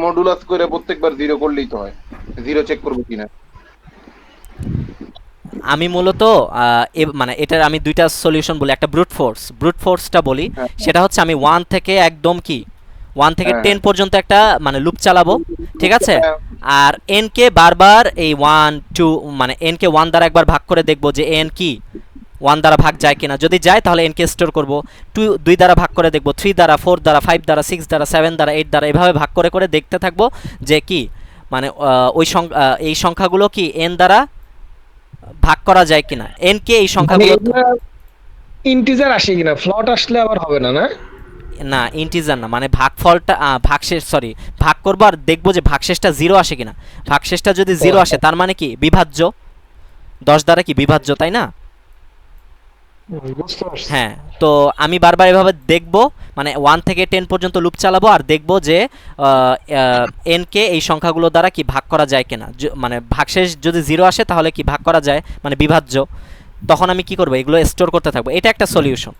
মডুলাস করে প্রত্যেকবার জিরো করলেই তো হয়, জিরো চেক করবো কিনা। আমি মূলত মানে এটার আমি দুইটা সলিউশন বলি, একটা ব্রুট ফোর্সটা বলি। হ্যাঁ। সেটা হচ্ছে আমি 1 থেকে একদম কি 1 থেকে হ্যাঁ। 10 পর্যন্ত একটা মানে লুপ চালাবো, ঠিক আছে? হ্যাঁ। আর n কে বারবার এই 1 2 মানে n কে 1 দ্বারা একবার ভাগ করে দেখবো যে n কি 1 দ্বারা ভাগ যায় কিনা। যদি যায় তাহলে n কে স্টোর করব। 2 দ্বারা ভাগ করে দেখবো, 3 দ্বারা, 4 দ্বারা, 5 দ্বারা, 6 দ্বারা, 7 দ্বারা, 8 দ্বারা, এভাবে ভাগ করে করে দেখতে থাকবো যে কি মানে এই সংখ্যাগুলো কি n দ্বারা ভাগ করা যায় কিনা, n কে এই সংখ্যাগুলো। ইন্টিজার আসে কিনা, ফ্লট আসলে আবার হবে না, না? না, ইন্টিজার না, মানে ভাগফলটা ভাগশেষ, সরি, ভাগ করবো আর দেখবো যে ভাগশেষটা 0 আসে কিনা। ভাগশেষটা যদি 0 আসে তার মানে কি বিভাজ্য, 10 দ্বারা কি বিভাজ্য, তাই না? বুঝতে পারছি। হ্যাঁ, তো আমি বারবার এভাবে দেখবো, মানে 1 থেকে 10 পর্যন্ত লুপ চালাবো আর দেখবো যে n কে এই সংখ্যাগুলো দ্বারা কি ভাগ করা যায় কিনা। মানে ভাগশেষ যদি 0 আসে তাহলে কি ভাগ করা যায়, মানে বিভাজ্য। তখন আমি কি করবো, এগুলো স্টোর করতে থাকবো। এটা একটা সলিউশন,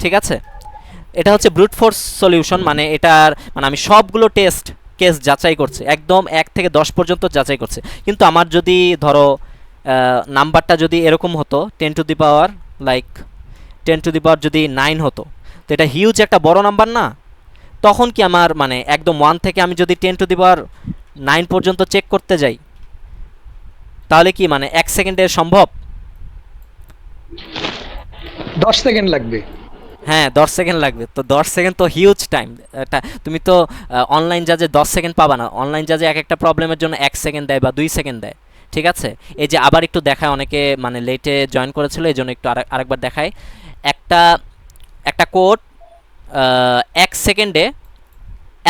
ঠিক আছে? এটা হচ্ছে ব্রুট ফোর্স সলিউশন, মানে এটার মানে আমি সবগুলো কেস যাচাই করছি, একদম 1 থেকে 10 পর্যন্ত যাচাই করছে। কিন্তু আমার যদি ধরো নাম্বারটা যদি এরকম হতো 10 to the power like 10 to the power যদি 9 হতো, তো এটা হিউজ একটা বড় নাম্বার না? তখন কি আমার মানে একদম 1 থেকে আমি যদি 10 টু দি পাওয়ার 9 পর্যন্ত চেক করতে যাই, তাহলে কি মানে 1 সেকেন্ডে সম্ভব? 10 সেকেন্ড লাগবে। হ্যাঁ, 10 সেকেন্ড লাগবে। তো 10 সেকেন্ড তো হিউজ টাইম। তুমি তো অনলাইন জাজে 10 সেকেন্ড পাবা না। অনলাইন জাজে এক একটা প্রবলেমের জন্য 1 সেকেন্ড দেয় বা 2 সেকেন্ড দেয়, ঠিক আছে? এই যে আবার একটু দেখায়, অনেকে মানে লেটে জয়েন করেছিল, এই জন্য একটু আরেকবার দেখায়। একটা কোড 1 সেকেন্ডে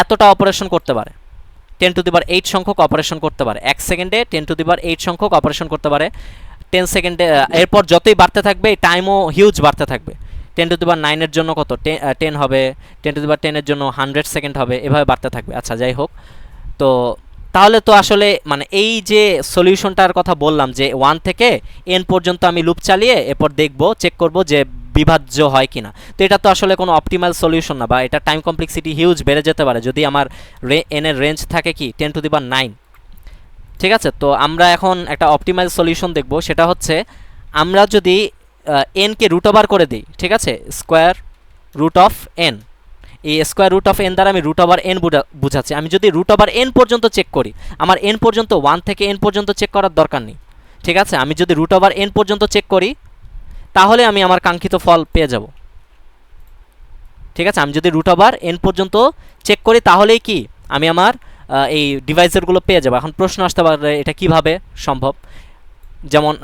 এতটা অপারেশন করতে পারে, 10 টু দি পাওয়ার 8 সংখ্যক অপারেশন করতে পারে। 1 সেকেন্ডে 10 টু দি পাওয়ার 8 সংখ্যক অপারেশন করতে পারে। 10 সেকেন্ডে এরপর যতই বাড়তে থাকবে এই টাইমও হিউজ বাড়তে থাকবে। 10 টু দি পাওয়ার 9 এর জন্য কত 10 হবে, 10 টু দি পাওয়ার 10 এর জন্য 100 সেকেন্ড হবে, এভাবে বাড়তে থাকবে। আচ্ছা, যাই হোক, তো তাহলে তো আসলে মানে এই যে সলিউশনটার কথা বললাম যে 1 থেকে n পর্যন্ত আমি লুপ চালিয়ে এরপর দেখবো, চেক করব যে বিভাজ্য হয় কিনা। তো এটা তো আসলে কোনো অপটিমাল সলিউশন না, বা এটা টাইম কমপ্লেক্সিটি হিউজ বেড়ে যেতে পারে যদি আমার n এর রেঞ্জ থাকে কি 10 টু দি পাওয়ার 9, ঠিক আছে? তো আমরা এখন একটা অপটিমাল সলিউশন দেখব, সেটা হচ্ছে আমরা যদি n কে রুট ওভার করে দিই, ঠিক আছে? স্কোয়ার রুট অফ n, এই স্কোয়ার রুট অফ n দ্বারা আমি রুট ওভার n বুঝাচ্ছি। আমি যদি রুট ওভার n পর্যন্ত চেক করি, আমার n পর্যন্ত 1 থেকে n পর্যন্ত চেক করার দরকার নেই, ঠিক আছে? আমি যদি রুট ওভার n পর্যন্ত চেক করি তাহলে আমি আমার কাঙ্ক্ষিত ফল পেয়ে যাব, ঠিক আছে? আমি যদি রুট ওভার n পর্যন্ত চেক করি তাহলেই কি আমি আমার এই ডিভাইজারগুলো পেয়ে যাবো। এখন প্রশ্ন আসতে পারে এটা কিভাবে সম্ভব? যেমন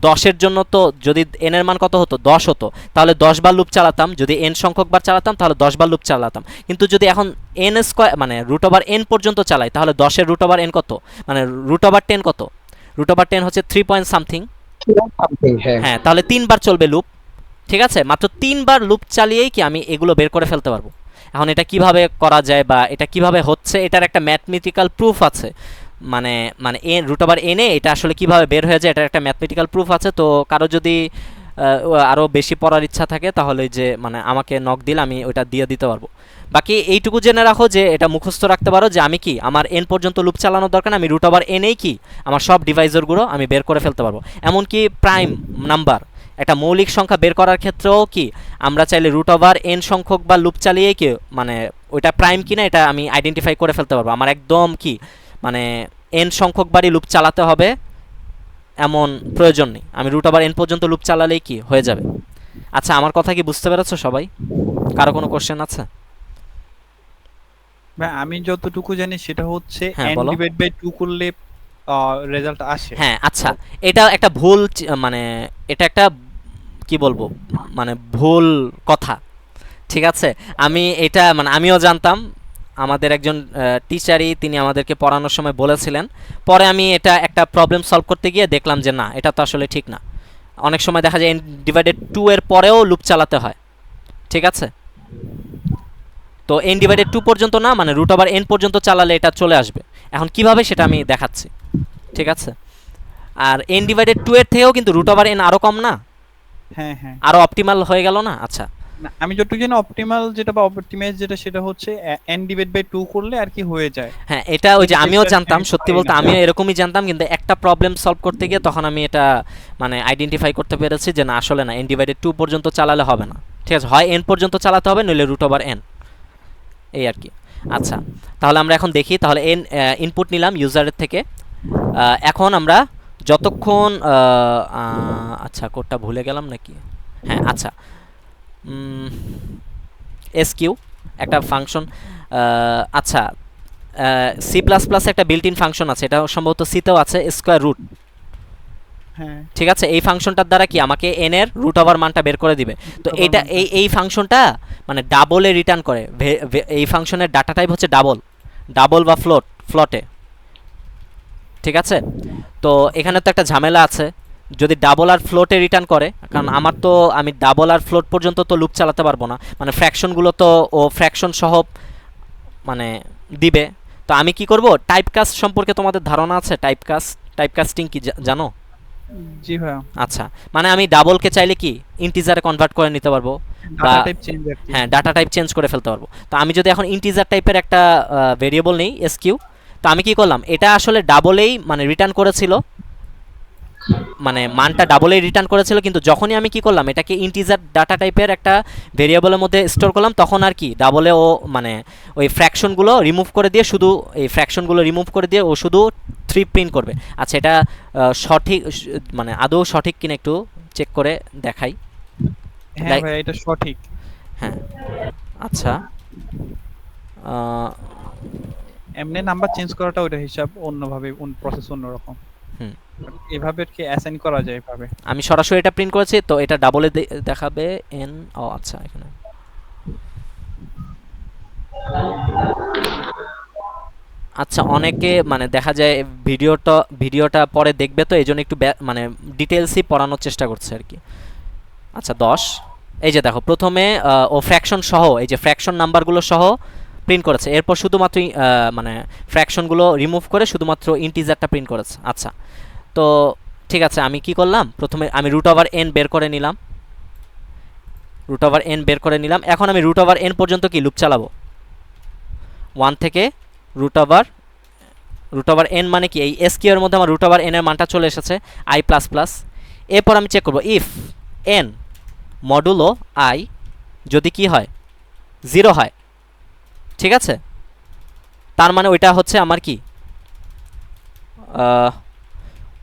10-এর জন্য তো যদি n এর মান কত হতো, 10 হতো, তাহলে 10 বার লুপ চালাতাম। যদি n সংখ্যক বার চালাতাম তাহলে 10 বার লুপ চালাতাম। কিন্তু যদি এখন n স্কোয়ার মানে রুট ওভার n পর্যন্ত চালাই, তাহলে 10-এর রুট ওভার n কত, মানে রুট ওভার 10 কত? রুট ওভার 10 হচ্ছে 3 পয়েন্ট সামথিং। হ্যাঁ, তাহলে 3 বার চলবে লুপ, ঠিক আছে? মাত্র 3 বার লুপ চালিয়েই কি আমি এগুলো বের করে ফেলতে পারবো। এখন এটা কিভাবে করা যায় বা এটা কিভাবে হচ্ছে, এটার একটা ম্যাথমেটিক্যাল প্রুফ আছে। মানে মানে রুট ওভার এনে এটা আসলে কিভাবে বের হয়ে যায়, এটার একটা ম্যাথমেটিক্যাল প্রুফ আছে। তো কারো যদি আরও বেশি পড়ার ইচ্ছা থাকে তাহলে যে মানে আমাকে নক দিলে আমি ওটা দিয়ে দিতে পারবো। বাকি এইটুকু জেনে রাখো যে এটা মুখস্থ রাখতে পারো যে আমি কি আমার এন পর্যন্ত লুপ চালানোর দরকার না, আমি রুট ওভার এনেই কি আমার সব ডিভাইজারগুলো আমি বের করে ফেলতে পারবো। এমনকি প্রাইম নাম্বার একটা মৌলিক সংখ্যা বের করার ক্ষেত্রেও কি আমরা চাইলে রুট ওভার এন সংখ্যক বা লুপ চালিয়ে কি মানে ওইটা প্রাইম কিনা এটা আমি আইডেন্টিফাই করে ফেলতে পারবো। আমার একদম কি মানে এন সংখ্যক বারই লুপ চালাতে হবে এমন প্রয়োজন নেই, আমি রুট ওভার এন পর্যন্ত লুপ চালালেই কি হয়ে যাবে। আচ্ছা আমার কথা কি বুঝতে পেরেছো সবাই? কারো কোনো কোশ্চেন আছে? ভাই আমি যতটুকু জানি সেটা হচ্ছে হ্যাঁ, n বলো। ডিভাইড বাই 2 করলে রেজাল্ট আসে। হ্যাঁ আচ্ছা, এটা একটা ভুল মানে এটা একটা কি বলবো মানে ভুল কথা, ঠিক আছে? আমি এটা মানে আমিও জানতাম, আমাদের একজন টিচারই তিনি আমাদেরকে পড়ানোর সময় বলেছিলেন, পরে আমি এটা একটা প্রবলেম সলভ করতে গিয়ে দেখলাম যে না এটা তো আসলে ঠিক না। অনেক সময় দেখা যায় n ডিভাইডেড 2 এর পরেও লুপ চালাতে হয়, ঠিক আছে? তো n ডিভাইডেড 2 পর্যন্ত না মানে রুট ওভার n পর্যন্ত চালালে এটা চলে আসবে। এখন কিভাবে সেটা আমি দেখাচ্ছি, ঠিক আছে? আর n ডিভাইডেড 2 এর থেকেও কিন্তু রুট ওভার n আরও কম না, হ্যাঁ হ্যাঁ। আরও অপটিমাল হয়ে গেল না? আচ্ছা না, আমি যতটুকু জানি অপটিমাল যেটা বা অপটিমাইজ যেটা সেটা হচ্ছে n ডিভাইড বাই 2 করলে আর কি হয়ে যায়। হ্যাঁ এটা ওই যে আমিও এটা জানতাম, আমি সত্যি পারি বলতে না। আমিও এরকমই জানতাম, কিন্তু একটা প্রবলেম সলভ করতে গিয়ে তখন আমি এটা মানে আইডেন্টিফাই করতে পেরেছি যে না আসলে না, n ডিভাইডেড 2 পর্যন্ত চালালে হবে না, ঠিক আছে? হয় n পর্যন্ত চালাতে হবে নইলে রুট ওভার n, এই আর কি। আচ্ছা তাহলে আমরা এখন দেখি, তাহলে n ইনপুট নিলাম ইউজারের থেকে। এখন আমরা যতক্ষণ আচ্ছা কোডটা ভুলে গেলাম নাকি? হ্যাঁ আচ্ছা, এসকিউ একটা ফাংশন, আচ্ছা সি প্লাস প্লাস একটা বিল্ট ইন ফাংশন আছে, এটা সম্ভবত সিতেও আছে, স্কোয়ার রুট, হ্যাঁ ঠিক আছে? এই ফাংশনটার দ্বারা কি আমাকে এন এর রুট ওভার মানটা বের করে দিবে। তো Root over এটা মানটা। এই ফাংশনটা মানে ডাবলে রিটার্ন করে, এই ফাংশনের ডাটা টাইপ হচ্ছে ডাবল বা ফ্লটে, ঠিক আছে? তো এখানে তো একটা ঝামেলা আছে, যদি ডাবল আর ফ্লোটে রিটার্ন করে, কারণ আমার তো আমি ডাবল আর ফ্লোট পর্যন্ত তো লুপ চালাতে পারবো না, মানে ফ্র্যাকশনগুলো তো ও ফ্র্যাকশন সহ মানে দিবে। তো আমি কি করব, টাইপকাস্ট সম্পর্কে তোমাদের ধারণা আছে? টাইপকাস্টিং কি জানো? জি ভাই। আচ্ছা মানে আমি ডাবলকে চাইলে কি ইন্টিজারে কনভার্ট করে নিতে পারবো, ডাটা টাইপ চেঞ্জ আর কি। হ্যাঁ ডাটা টাইপ চেঞ্জ করে ফেলতে পারবো। তো আমি যদি এখন ইন্টিজার টাইপের একটা ভেরিয়েবল নেই এসকিউ, তো আমি কি করলাম, এটা আসলে ডাবলেই মানে রিটার্ন করেছিল, মানে মানটা ডাবলেই রিটার্ন করেছিল, কিন্তু যখনই আমি কি করলাম এটাকে ইন্টিজার ডাটা টাইপের একটা ভেরিয়েবলের মধ্যে স্টোর করলাম, তখন আর কি ডাবলে ও মানে ওই ফ্র্যাকশনগুলো রিমুভ করে দিয়ে শুধু এই ফ্র্যাকশনগুলো রিমুভ করে দিয়ে ও শুধু 3 প্রিন্ট করবে। আচ্ছা এটা সঠিক মানে আদৌ সঠিক কিনা একটু চেক করে দেখাই। হ্যাঁ ভাই এটা সঠিক। হ্যাঁ আচ্ছা এমনি নাম্বার চেঞ্জ করাটা ওটা হিসাব অন্যভাবে প্রসেস অন্যরকম। হুম এভাবে কি অ্যাসাইন করা যায় এভাবে? আমি সরাসরি এটা প্রিন্ট করেছি, তো এটা ডাবলে দেখাবে এন। ও আচ্ছা এখানে আচ্ছা অনেকে মানে দেখা যায় ভিডিওটা পরে দেখবে, তো এই জন্য একটু মানে ডিটেলসই পড়ানোর চেষ্টা করছে আর কি। আচ্ছা 10, এই যে দেখো প্রথমে ও ফ্র্যাকশন সহ এই যে ফ্র্যাকশন নাম্বারগুলো সহ প্রিন্ট করেছে, এরপর শুধুমাত্র মানে ফ্র্যাকশনগুলো রিমুভ করে শুধুমাত্র ইন্টিজারটা প্রিন্ট করেছে। আচ্ছা তো ঠিক আছে, আমি কি করলাম, প্রথমে আমি রুট ওভার এন বের করে নিলাম, এখন আমি রুট ওভার এন পর্যন্ত কি লুপ চালাবো, 1 থেকে রুট ওভার এন মানে কি এই এস কিউ এর মধ্যে আমার রুট ওভার এন এর মানটা চলে এসেছে আই প্লাস প্লাস। এরপর আমি চেক করব ইফ এন মডুলো আই যদি কি হয় 0 হয়, ঠিক আছে? তার মানে ওইটা হচ্ছে আমার কি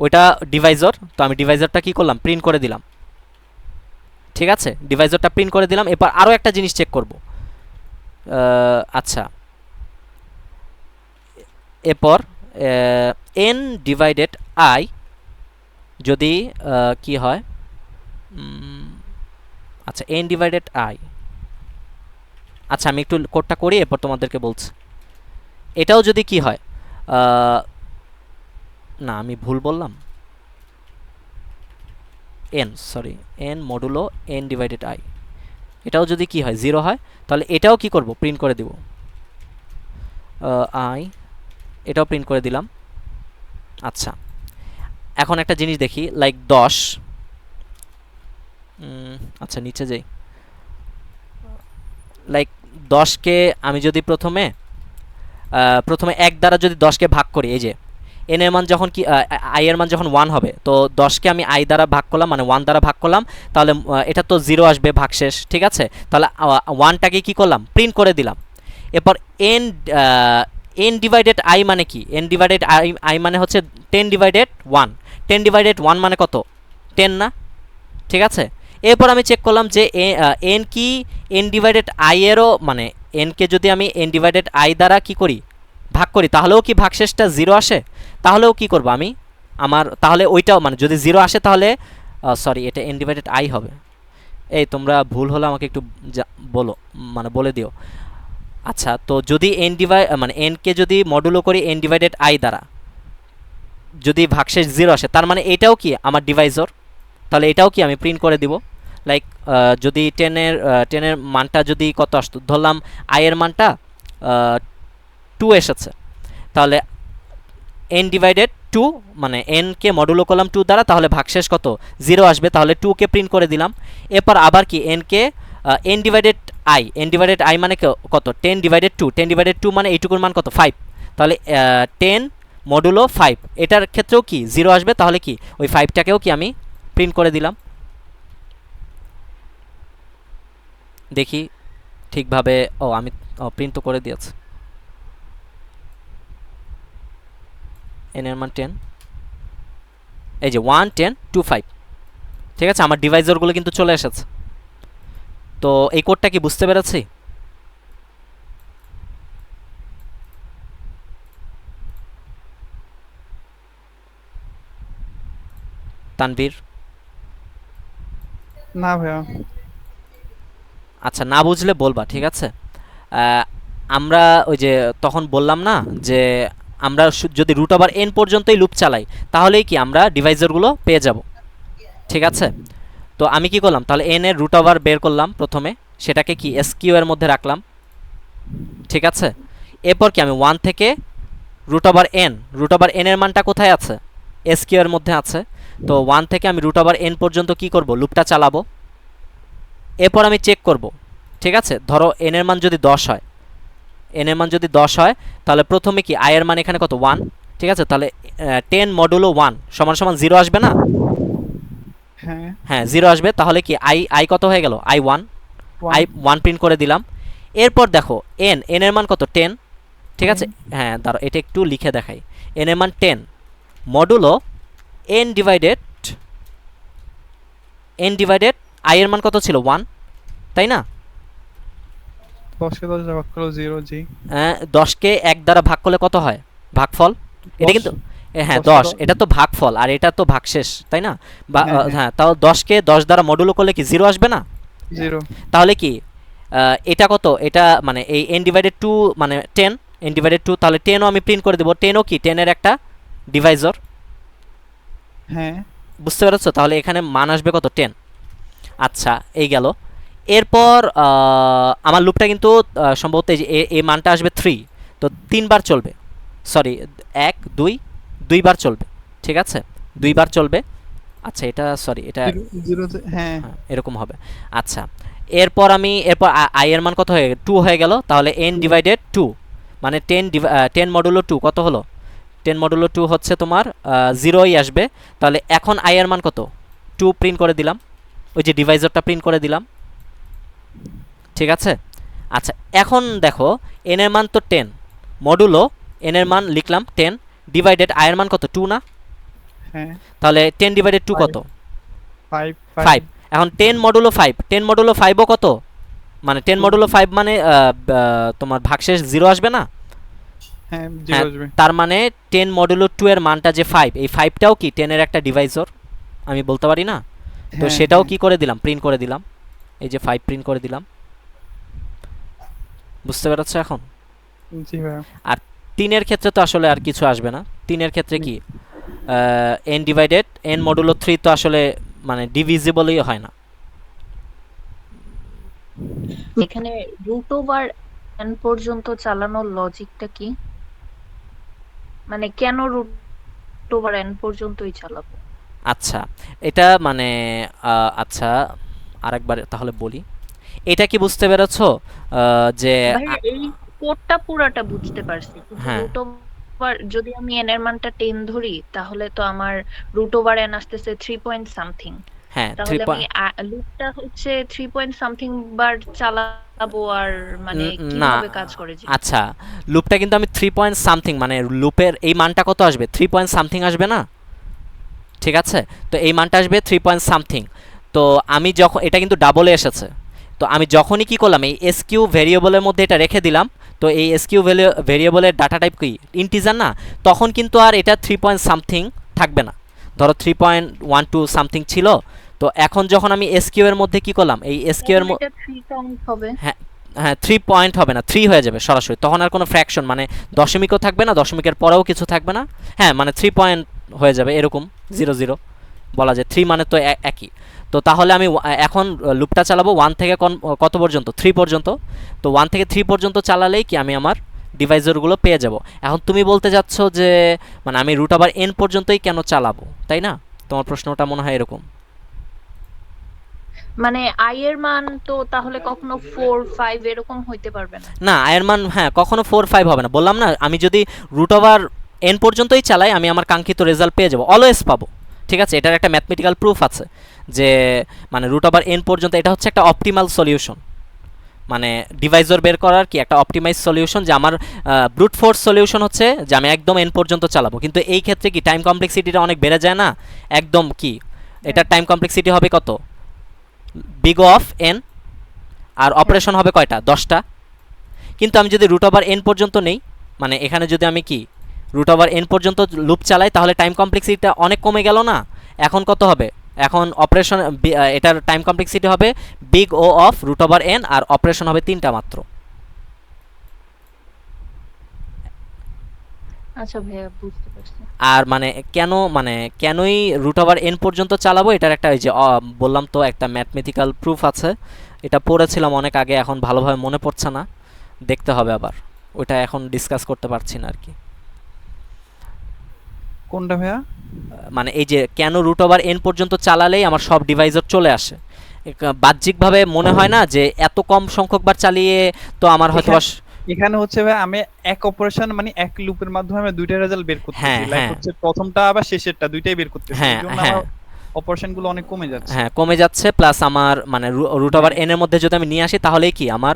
ওইটা ডিভাইজর, তো আমি ডিভাইজরটা কি করলাম, প্রিন্ট করে দিলাম, ঠিক আছে? ডিভাইজরটা প্রিন্ট করে দিলাম। এরপর আরও একটা জিনিস চেক করব, আচ্ছা এরপর এন ডিভাইডেড আই যদি কি হয়, আচ্ছা এন ডিভাইডেড আই, আচ্ছা আমি একটু কোডটা করি এরপর তোমাদেরকে বলছি। এটাও যদি কি হয়, না আমি ভুল বললাম, N modulo N divided I, এটাও যদি কি হয় 0 হয়, তাহলে এটাও কি করব, প্রিন্ট করে দিব আই, এটাও প্রিন্ট করে দিলাম। আচ্ছা এখন একটা জিনিস দেখি, লাইক 10 আচ্ছা নিচে যাই। লাইক 10কে আমি যদি প্রথমে প্রথমে 1 দ্বারা যদি 10কে ভাগ করি, এই যে এন এর মান যখন কি আই এর মান যখন 1 হবে, তো 10কে আমি আই দ্বারা ভাগ করলাম, মানে 1 দ্বারা ভাগ করলাম, তাহলে এটা তো 0 আসবে ভাগশেষ, ঠিক আছে? তাহলে 1টাকে কি করলাম, প্রিন্ট করে দিলাম। এরপর এন এন ডিভাইডেড আই মানে কি? এন ডিভাইডেড আই মানে হচ্ছে 10 ডিভাইডেড 1। 10 ডিভাইডেড 1 মানে কত? 10 না? ঠিক আছে। এরপর আমি চেক করলাম যে এন কি এন ডিভাইডেড আই এরও, মানে এনকে যদি আমি এন ডিভাইডেড আই দ্বারা কি করি, ভাগ করি, তাহলেও কি ভাগশেষটা 0 আসে? তাহলেও কি করব আমি, আমার তাহলে ওইটাও, মানে যদি 0 আসে তাহলে সরি, এটা এন ডিভাইডেড আই হবে। এই তোমরা ভুল হলে আমাকে একটু বলো, মানে বলে দিও। আচ্ছা, তো যদি মানে এনকে যদি মডুলো করি এন ডিভাইডেড আই দ্বারা, যদি ভাগশেষ 0 আসে, তার মানে এটাও কি আমার ডিভাইজর, তাহলে এটাও কি আমি প্রিন্ট করে দিব। লাইক যদি 10 এর মানটা যদি কত আসতো, ধরলাম আই এর মানটা 2 এসেছে, তাহলে এন ডিভাইডেড 2, মানে এনকে মডুলো করলাম 2 দ্বারা, তাহলে ভাগশেষ কত, 0 আসবে, তাহলে 2কে প্রিন্ট করে দিলাম। এরপর আবার কি এনকে এন ডিভাইডেড আই মানে কত, 10 ডিভাইডেড 2, 10 ডিভাইডেড 2 মানে এইটুকুর মান কত, 5, তাহলে 10 মডুলো 5, এটার ক্ষেত্রেও কি 0 আসবে, তাহলে কি ওই 5টাকেও কি আমি প্রিন্ট করে দিলাম। দেখি ঠিকভাবে, আমি প্রিন্ট তো করে দিয়েছি। এন এর মান 10, এই যে 1 10 2 5, ঠিক আছে, আমার ডিভাইজারগুলো কিন্তু চলে এসেছে। তো এই কোডটা কি বুঝতে পেরেছি? তানভীর? না ভাইয়া। আচ্ছা, না বুঝলে বলবা, ঠিক আছে। আমরা ওই যে তখন বললাম না যে আমরা যদি রুট ওভার এন পর্যন্তই লুপ চালাই, তাহলেই কি আমরা ডিভাইজারগুলো পেয়ে যাব, ঠিক আছে। তো আমি কি করলাম, তাহলে এন এর রুট ওভার বের করলাম প্রথমে, সেটাকে কি এসকিউ এর মধ্যে রাখলাম, ঠিক আছে। এরপর কি আমি 1 থেকে রুট ওভার এন এর মানটা কোথায় আছে, এসকিউ এর মধ্যে আছে। তো 1 থেকে আমি রুট ওভার এন পর্যন্ত কি করব, লুপটা চালাবো। এরপর আমি চেক করব, ঠিক আছে। ধরো এন এর মান যদি 10 হয়, তাহলে প্রথমে কি আই এর মান এখানে কত, 1, ঠিক আছে। তাহলে 10 মডুলো 1 সমান সমান 0 আসবে না? হ্যাঁ 0 আসবে। তাহলে কি আই কত হয়ে গেল, আই 1 প্রিন্ট করে দিলাম। এরপর দেখো এন এর মান কত, 10, ঠিক আছে। হ্যাঁ দাঁড়াও, এটা একটু লিখে দেখাই। এন এর মান 10 মডুলো এন ডিভাইডেড আই এর মান কত ছিল, 1, তাই না? 10কে 10 ভাগ করলে 0, জি। 10কে 1 দ্বারা ভাগ করলে কত হয়, ভাগফল। এটা কিন্তু হ্যাঁ 10, এটা তো ভাগফল আর এটা তো ভাগশেষ, তাই না? হ্যাঁ, তাও 10কে 10 দ্বারা মডুলো করলে কি 0 আসবে না? 0। তাহলে কি এটা কত, এটা মানে এই n ডিভাইডেড 2 মানে 10, n ডিভাইডেড 2, তাহলে 10ও আমি প্রিন্ট করে দেব। 10ও কি 10 এর একটা ডিভাইজর, হ্যাঁ বুঝতে পেরেছো? তাহলে এখানে মান আসবে কত, 10। আচ্ছা, এই গেল। এরপর আমার লুপটা কিন্তু সম্ভবত এই মানটা আসবে 3, তো 3 বার চলবে, সরি 1 2 2 বার চলবে, ঠিক আছে, 2 বার চলবে। আচ্ছা এটা সরি, এটা 0, হ্যাঁ এরকম হবে। আচ্ছা, এরপর আই এর মান কত হয়ে 2 হয়ে গেল, তাহলে n ডিভাইডেড 2 মানে 10 মডুলো 2 কত হলো, 10 মডুলো 2 হচ্ছে তোমার 0ই আসবে। তাহলে এখন আই এর মান কত, 2 প্রিন্ট করে দিলাম, ওই যে ডিভাইজারটা প্রিন্ট করে দিলাম, ঠিক আছে। আচ্ছা, এখন দেখো n এর মান তো 10 মডুলো n এর মান লিখলাম 10 ডিভাইডেড আই এর মান কত, 2 না? হ্যাঁ তাহলে 10 ডিভাইডেড 2 কত, 5। এখন 10 মডুলো 5ও কত, মানে 10 মডুলো 5 মানে তোমার ভাগশেষ 0 আসবে না? হ্যাঁ 0 আসবে। তার মানে 10 মডুলো 2 এর মানটা যে 5, এই 5টাও কি 10 এর একটা ডিভাইজর, আমি বলতে পারি না? তো সেটাও কি করে দিলাম, প্রিন্ট করে দিলাম, এই যে 5 প্রিন্ট করে দিলাম। বুঝতে পেরেছো এখন? জি ভাই। আর 3 এর ক্ষেত্রে তো আসলে আর কিছু আসবে না। 3 এর ক্ষেত্রে কি n ডিভাইডেড n মডুলো 3 তো আসলে মানে ডিভিজিবলই হয় না। এখানে রুট ওভার এন পর্যন্ত চালানোর লজিকটা কি, মানে কেন রুট ওভার এন পর্যন্তই চালাবো? আচ্ছা, এটা মানে আচ্ছা আরেকবার তাহলে বলি, এটা কি বুঝতে পেরেছো যে ভাইয়া এই কোডটা পুরাটা বুঝতে পারছি, কিন্তু হ্যাঁ রুট ওভার যদি আমি এন এর মানটা 10 ধরি তাহলে তো আমার রুট ওভার এন আসতেছে 3 পয়েন্ট সামথিং। হ্যাঁ তাহলে আমি লুপটা হচ্ছে 3 পয়েন্ট সামথিং বার চালাবো, আর মানে না কিভাবে কাজ করে যে আচ্ছা, লুপটা কিন্তু আমি 3 পয়েন্ট সামথিং, মানে লুপের এই মানটা কত আসবে, 3 পয়েন্ট সামথিং আসবে না, ঠিক আছে? তো এই মানটা আসবে 3 পয়েন্ট সামথিং। তো আমি যখন, এটা কিন্তু ডাবলে এসেছে, তো আমি যখনই কি করলাম এই এসকিউ ভেরিয়েবলের মধ্যে এটা রেখে দিলাম, তো এই এসকিউ ভেরিয়েবলের ডাটা টাইপ কি ইন্টিজার না, তখন কিন্তু আর এটা 3 পয়েন্ট সামথিং থাকবে না। ধরো 3.12 সামথিং ছিল, তো এখন যখন আমি এসকিউ এর মধ্যে কি করলাম, এই এসকিউ এর এটা 3 কাউন্ট হবে। হ্যাঁ হ্যাঁ 3 পয়েন্ট হবে না, 3 হয়ে যাবে সরাসরি, তখন আর কোনো ফ্র্যাকশন মানে দশমিকও থাকবে না, দশমিকের পরেও কিছু থাকবে না, হ্যাঁ মানে 3 পয়েন্ট হয়ে যাবে এরকম 0 0 বলা যায়, 3 মানে তো একই। তো তাহলে আমি এখন লুপটা চালাবো 1 থেকে কত পর্যন্ত, 3 পর্যন্ত। তো 1 থেকে 3 পর্যন্ত চালালেই কি আমি আমার ডিভাইজারগুলো পেয়ে যাব। এখন তুমি বলতে যাচ্ছ যে মানে আমি রুট ওভার এন পর্যন্তই কেন চালাবো, তাই না? তোমার প্রশ্নটা মনে হয় এরকম। মানে আই এর মান তো তাহলে কখনো 4 5 এরকম হইতে পারবে না। না আয়ের মান হ্যাঁ কখনো 4 5 হবে না, বললাম না, আমি যদি রুট ওভার এন পর্যন্তই চালাই আমি আমার কাঙ্ক্ষিত রেজাল্ট পেয়ে যাবো, অলওয়েজ পাবো, ঠিক আছে? এটার একটা ম্যাথমেটিক্যাল প্রুফ আছে যে মানে রুট ওভার এন পর্যন্ত এটা হচ্ছে একটা অপটিমাল সলিউশন, মানে ডিভাইজার বের করার কি একটা অপটিমাইজ সলিউশন, যে আমার ব্রুট ফোর্স সলিউশন হচ্ছে যে আমি একদম এন পর্যন্ত চালাবো, কিন্তু এই ক্ষেত্রে কি টাইম কমপ্লেক্সিটিটা অনেক বেড়ে যায় না একদম, কি এটার টাইম কমপ্লেক্সিটি হবে কত, বিগ অফ এন, আর অপারেশন হবে কয়টা, 10টা। কিন্তু আমি যদি রুট ওভার এন পর্যন্ত নেই, মানে এখানে যদি আমি কি রুট ওভার এন পর্যন্ত লুপ চালাই, তাহলে টাইম কমপ্লেক্সিটিটা অনেক কমে গেল না। এখন কত হবে, এখন অপারেশন এটার টাইম কমপ্লেক্সিটি হবে big O of root over n, আর অপারেশন হবে 3টা মাত্র। আচ্ছা ভাইয়া বুঝতে পারছি। আর মানে কেনই রুট ওভার এন পর্যন্ত চালাবো, এটার একটা ওই যে বললাম তো একটা ম্যাথমেটিক্যাল প্রুফ আছে, এটা পড়েছিলাম অনেক আগে, এখন ভালোভাবে মনে পড়ছে না, দেখতে হবে আবার, ওটা এখন ডিসকাস করতে পারছি না আর কি। কোনটা ভাইয়া? মানে এই যে কেন রুট ওভার এন পর্যন্ত চালালেই আমার সব ডিভাইজার চলে আসে, বাহ্যিকভাবে মনে হয় না যে এত কম সংখ্যকবার চালিয়ে তো আমার হয়তো এখানে হচ্ছে ভাই আমি এক অপারেশন মানে এক লুপের মাধ্যমে আমি দুইটা রেজাল্ট বের করতেছি, হ্যাঁ, লাইক হ্যাঁ। হচ্ছে প্রথমটা আবার শেষেরটা দুইটাই বের করতেছি, হ্যাঁ, এই জন্য হ্যাঁ। আমার অপারেশন গুলো অনেক কমে যাচ্ছে। হ্যাঁ কমে যাচ্ছে, প্লাস আমার মানে রুট ওভার এন এর মধ্যে যদি আমি নিয়ে আসি তাহলেই কি আমার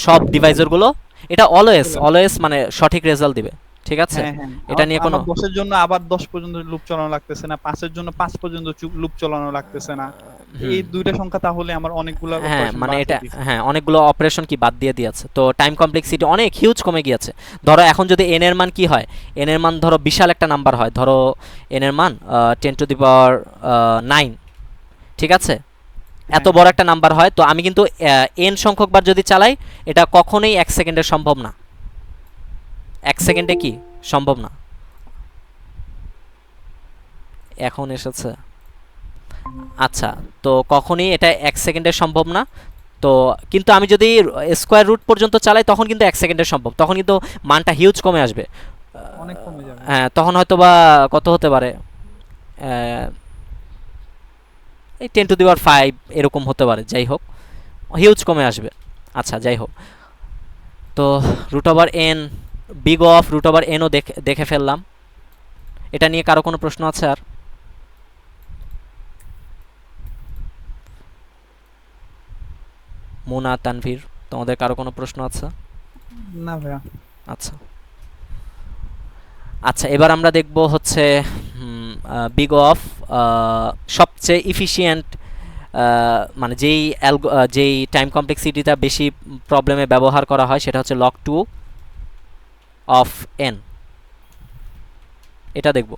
সব ডিভাইজারগুলো এটা অলওয়েজ মানে সঠিক রেজাল্ট দিবে, ঠিক আছে? হ্যাঁ হ্যাঁ এটা নিয়ে কোনো 10 এর জন্য আবার 10 পর্যন্ত লুপ চালানো লাগতেছে না, 5 এর জন্য 5 পর্যন্ত লুপ চালানো লাগতেছে না, এই দুইটা সংখ্যা তাহলে আমার অনেকগুলো হ্যাঁ operation মানে বাদ এটা দিছে। হ্যাঁ অনেকগুলো অপারেশন কি বাদ দিয়ে দিয়েছে, তো টাইম কমপ্লেক্সিটি অনেক হিউজ কমে গিয়েছে। ধরো এখন যদি এন এর মান কি হয়, এন এর মান ধরো বিশাল একটা নাম্বার হয়, ধরো এন এর মান 10⁻৯, ঠিক আছে? এত বড় একটা নাম্বার হয়, তো আমি কিন্তু এন সংখ্যকবার যদি চালাই এটা কখনোই 1 সেকেন্ডে সম্ভব না, 1 সেকেন্ডে কি সম্ভব না। এখন এসেছে, আচ্ছা, তো কখনই এটা 1 সেকেন্ডে সম্ভব না। তো কিন্তু আমি যদি স্কোয়ার রুট পর্যন্ত চালাই তখন কিন্তু 1 সেকেন্ডে সম্ভব, তখন কিন্তু মানটা হিউজ কমে আসবে, অনেক কমে যাবে। হ্যাঁ তখন হয়তো বা কত হতে পারে, এই 10⁵ এরকম হতে পারে, যাই হোক হিউজ কমে আসবে। আচ্ছা যাই হোক, তো root over n, big of root over এনও দেখে ফেললাম, এটা নিয়ে কারো কোনো প্রশ্ন আছে আর? মুনা, তানভীর, তোমাদের কারো কোনো প্রশ্ন আছে? না ভাইয়া। আচ্ছা আচ্ছা, এবার আমরা দেখব হচ্ছে বিগ অফ সবচেয়ে ইফিশিয়েন্ট, মানে যেই টাইম কমপ্লেক্সিটিটা বেশি প্রবলেমে ব্যবহার করা হয় সেটা হচ্ছে log 2 অফ n, এটা দেখব।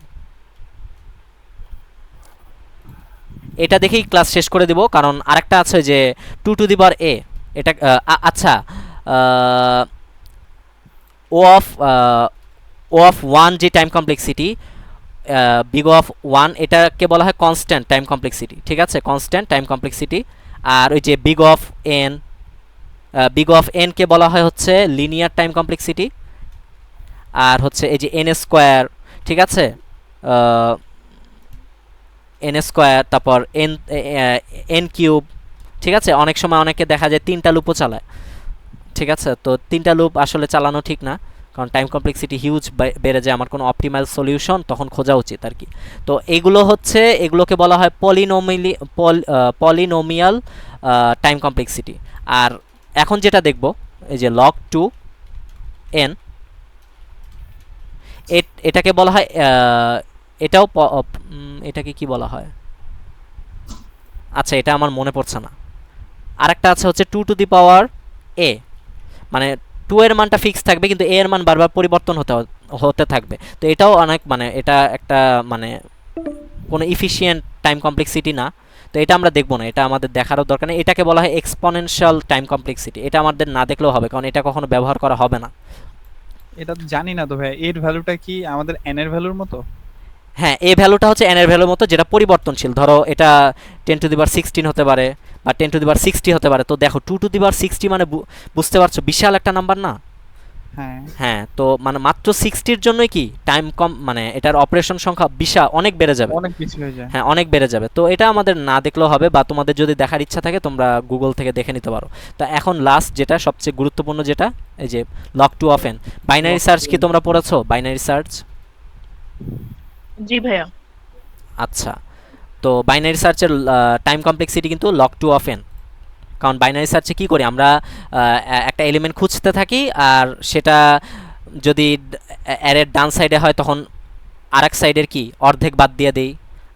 এটা দেখেই ক্লাস শেষ করে দেব, কারণ আরেকটা আছে যে 2⁴a, এটা আচ্ছা ও অফ 1 যে টাইম কমপ্লেক্সিটি বিগ অফ 1, এটাকে বলা হয় কনস্ট্যান্ট টাইম কমপ্লেক্সিটি, ঠিক আছে? Constant time complexity. আর ওই যে বিগ অফ এন কে বলা হয় হচ্ছে লিনিয়ার টাইম কমপ্লেক্সিটি। আর হচ্ছে এই যে এন স্কোয়ার, ঠিক আছে? এন স্কোয়ার, তারপর এন কিউব, ঠিক আছে, অনেক সময় অনেকে দেখা যায় 3টা লুপও চালায়। ঠিক আছে, তো 3টা লুপ আসলে চালানো ঠিক না, কারণ টাইম কমপ্লেক্সিটি হিউজ বেড়ে যায়, আমার কোনো অপটিমাল সলিউশন তখন খোঁজা উচিত আর কি। তো এগুলো হচ্ছে, এগুলোকে বলা হয় পলিনোমিয়াল টাইম কমপ্লেক্সিটি। আর এখন যেটা দেখব, এই যে log 2 n, এটাকে বলা হয় এটাও এটাকে কি বলা হয়, আচ্ছা এটা আমার মনে পড়ছে না। আরেকটা আছে হচ্ছে 2 টু দি পাওয়ার a, মানে 2 এর মানটা ফিক্স থাকবে কিন্তু a এর মান বারবার পরিবর্তন হতে থাকবে। তো এটাও অনেক, মানে এটা একটা মানে কোনো ইফিশিয়েন্ট টাইম কমপ্লেক্সিটি না। তো এটা আমরা দেখব না, এটা আমাদের দেখারও দরকার নেই। এটাকে বলা হয় এক্সপোনেনশিয়াল টাইম কমপ্লেক্সিটি, এটা আমাদের না দেখলেও হবে, কারণ এটা কখনো ব্যবহার করা হবে না। এটা তো জানি না তো ভাই, এর ভ্যালুটা কি আমাদের n এর ভ্যালুর মতো? হ্যাঁ, এ ভ্যালুটা হচ্ছে n এর ভ্যালুর মতো, যেটা পরিবর্তনশীল। ধরো এটা 10^16 হতে পারে বা 10^60 হতে পারে। তো দেখো 2^60 মানে বুঝতে পারছো বিশাল একটা নাম্বার না? হ্যাঁ হ্যাঁ, তো মানে মাত্র 60-র জন্যই কি টাইম কম, মানে এটার অপারেশন সংখ্যা বিশাল অনেক বেড়ে যাবে। অনেক বেশি হয়ে যায়। হ্যাঁ, অনেক বেড়ে যাবে। তো এটা আমাদের না দেখলেও হবে, বা তোমাদের যদি দেখার ইচ্ছা থাকে তোমরা গুগল থেকে দেখে নিতে পারো। তো এখন লাস্ট যেটা সবচেয়ে গুরুত্বপূর্ণ, যেটা এই যে log 2 of n, binary search কি তোমরা পড়েছো? Binary search? জি ভাইয়া। আচ্ছা, তো বাইনারি সার্চের টাইম কমপ্লেক্সিটি কিন্তু log 2 of n। কারণ বাইনারি সার্চে কী করি আমরা, একটা এলিমেন্ট খুঁজতে থাকি, আর সেটা যদি অ্যারের ডান সাইডে হয় তখন আরেক সাইডের কি অর্ধেক বাদ দিয়ে দেই,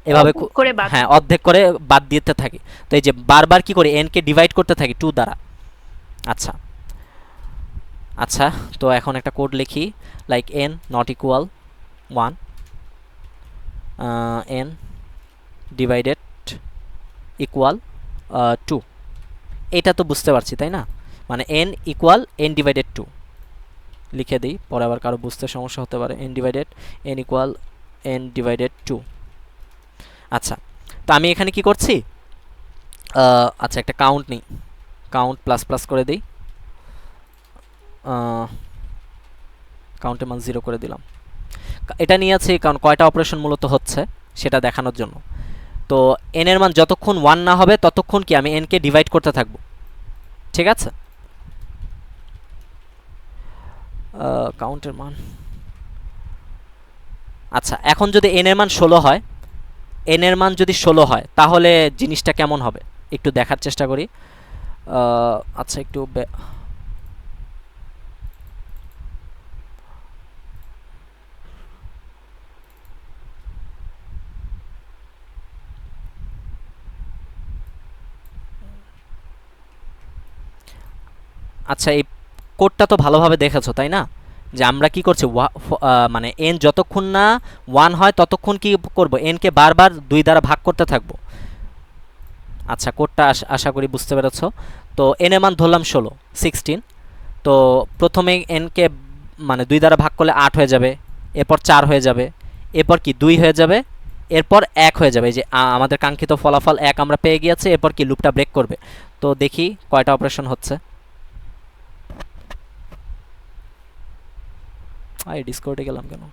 এভাবে করে বাদ হ্যাঁ অর্ধেক করে বাদ দিতে থাকি। তো এই যে বারবার কি করি, এনকে ডিভাইড করতে থাকি 2 দ্বারা। আচ্ছা আচ্ছা, তো এখন একটা কোড লিখি, like n not equal 1, n divided equal 2। এটা তো বুঝতে পারছি তাই না, মানে n ইকুয়াল n ডিভাইডেড 2 লিখে দিই, পরে আবার কারো বুঝতে সমস্যা হতে পারে। n divided n equal n divided 2। আচ্ছা, তো আমি এখানে কি করছি, আচ্ছা একটা কাউন্ট নিই, কাউন্ট প্লাস প্লাস করে দিই, কাউন্টের মান 0 করে দিলাম। এটা নিয়ে আছে কারণ কয়টা অপারেশন মূলত হচ্ছে সেটা দেখানোর জন্য। তো n এর মান যতক্ষণ 1 না হবে ততক্ষণ কি আমি n কে ডিভাইড করতে থাকবো, ঠিক আছে? কাউন্টের মান, আচ্ছা এখন যদি n এর মান 16 হয়, n এর মান যদি 16 হয় তাহলে জিনিসটা কেমন হবে একটু দেখার চেষ্টা করি। আচ্ছা একটু আচ্ছা, এই কোডটা তো ভালোভাবে দেখেছো তাই না, যে আমরা কি করছি, মানে n যতক্ষণ না 1 হয় ততক্ষণ কি করব, n কে বারবার 2 দ্বারা ভাগ করতে থাকবো। আচ্ছা, কোডটা আশা করি বুঝতে পেরেছো। তো n এর মান ধরলাম 16, তো প্রথমে n কে মানে 2 দ্বারা ভাগ করলে 8 হয়ে যাবে, এরপর 4 হয়ে যাবে, এরপর কি 2 হয়ে যাবে, এরপর 1 হয়ে যাবে। এই যে আমাদের কাঙ্ক্ষিত ফলাফল 1 আমরা পেয়ে গিয়েছি। এরপর কি লুপটা ব্রেক করবে। তো দেখি কয়টা অপারেশন হচ্ছে। ডিসকর্ডে গেলাম কেন?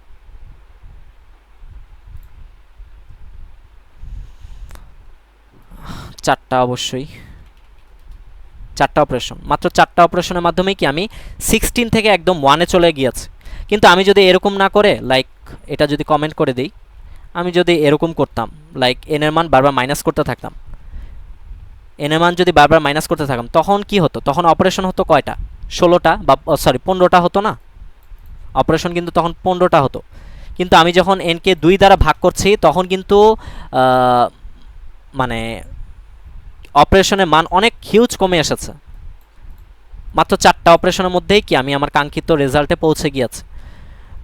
চারটা, অবশ্যই 4টা অপারেশন, মাত্র 4টা অপারেশনের মাধ্যমে কি আমি 16 থেকে একদম 1-এ চলে গিয়েছি। কিন্তু আমি যদি এরকম না করে, লাইক এটা যদি কমেন্ট করে দিই, আমি যদি এরকম করতাম, লাইক n এর মান বারবার মাইনাস করতে থাকতাম, n এর মান যদি বারবার মাইনাস করতে থাকতাম তখন কি হতো, তখন অপারেশন হতো কয়টা, 16টা, বা সরি 15টা হতো না, অপারেশন কিন্তু তখন 15টা হতো। কিন্তু আমি যখন n কে 2 দ্বারা ভাগ করছি তখন কিন্তু মানে অপারেশনের মান অনেক হিউজ কমে এসেছে। মাত্র 4টা অপারেশনের মধ্যেই কি আমি আমার কাঙ্ক্ষিত রেজাল্টে পৌঁছে গিয়েছি।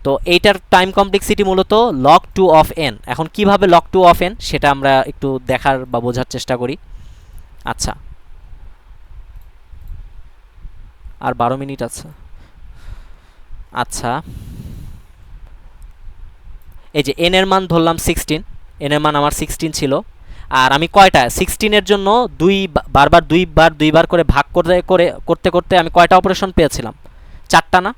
তো এইটার টাইম কমপ্লেক্সিটি মূলত log 2 of n। এখন কিভাবে log 2 of n সেটা আমরা একটু দেখার বা বোঝার চেষ্টা করি। আচ্ছা, আর 12 মিনিট আছে। আচ্ছা, এই যে n এর মান ধরলাম 16, n এর মান আমার 16 ছিল, আর আমি কয়টা 16 এর জন্য বারবার দুইবার করে ভাগ করতে করতে আমি কয়টা অপারেশন পেয়েছিলাম, 4টা না?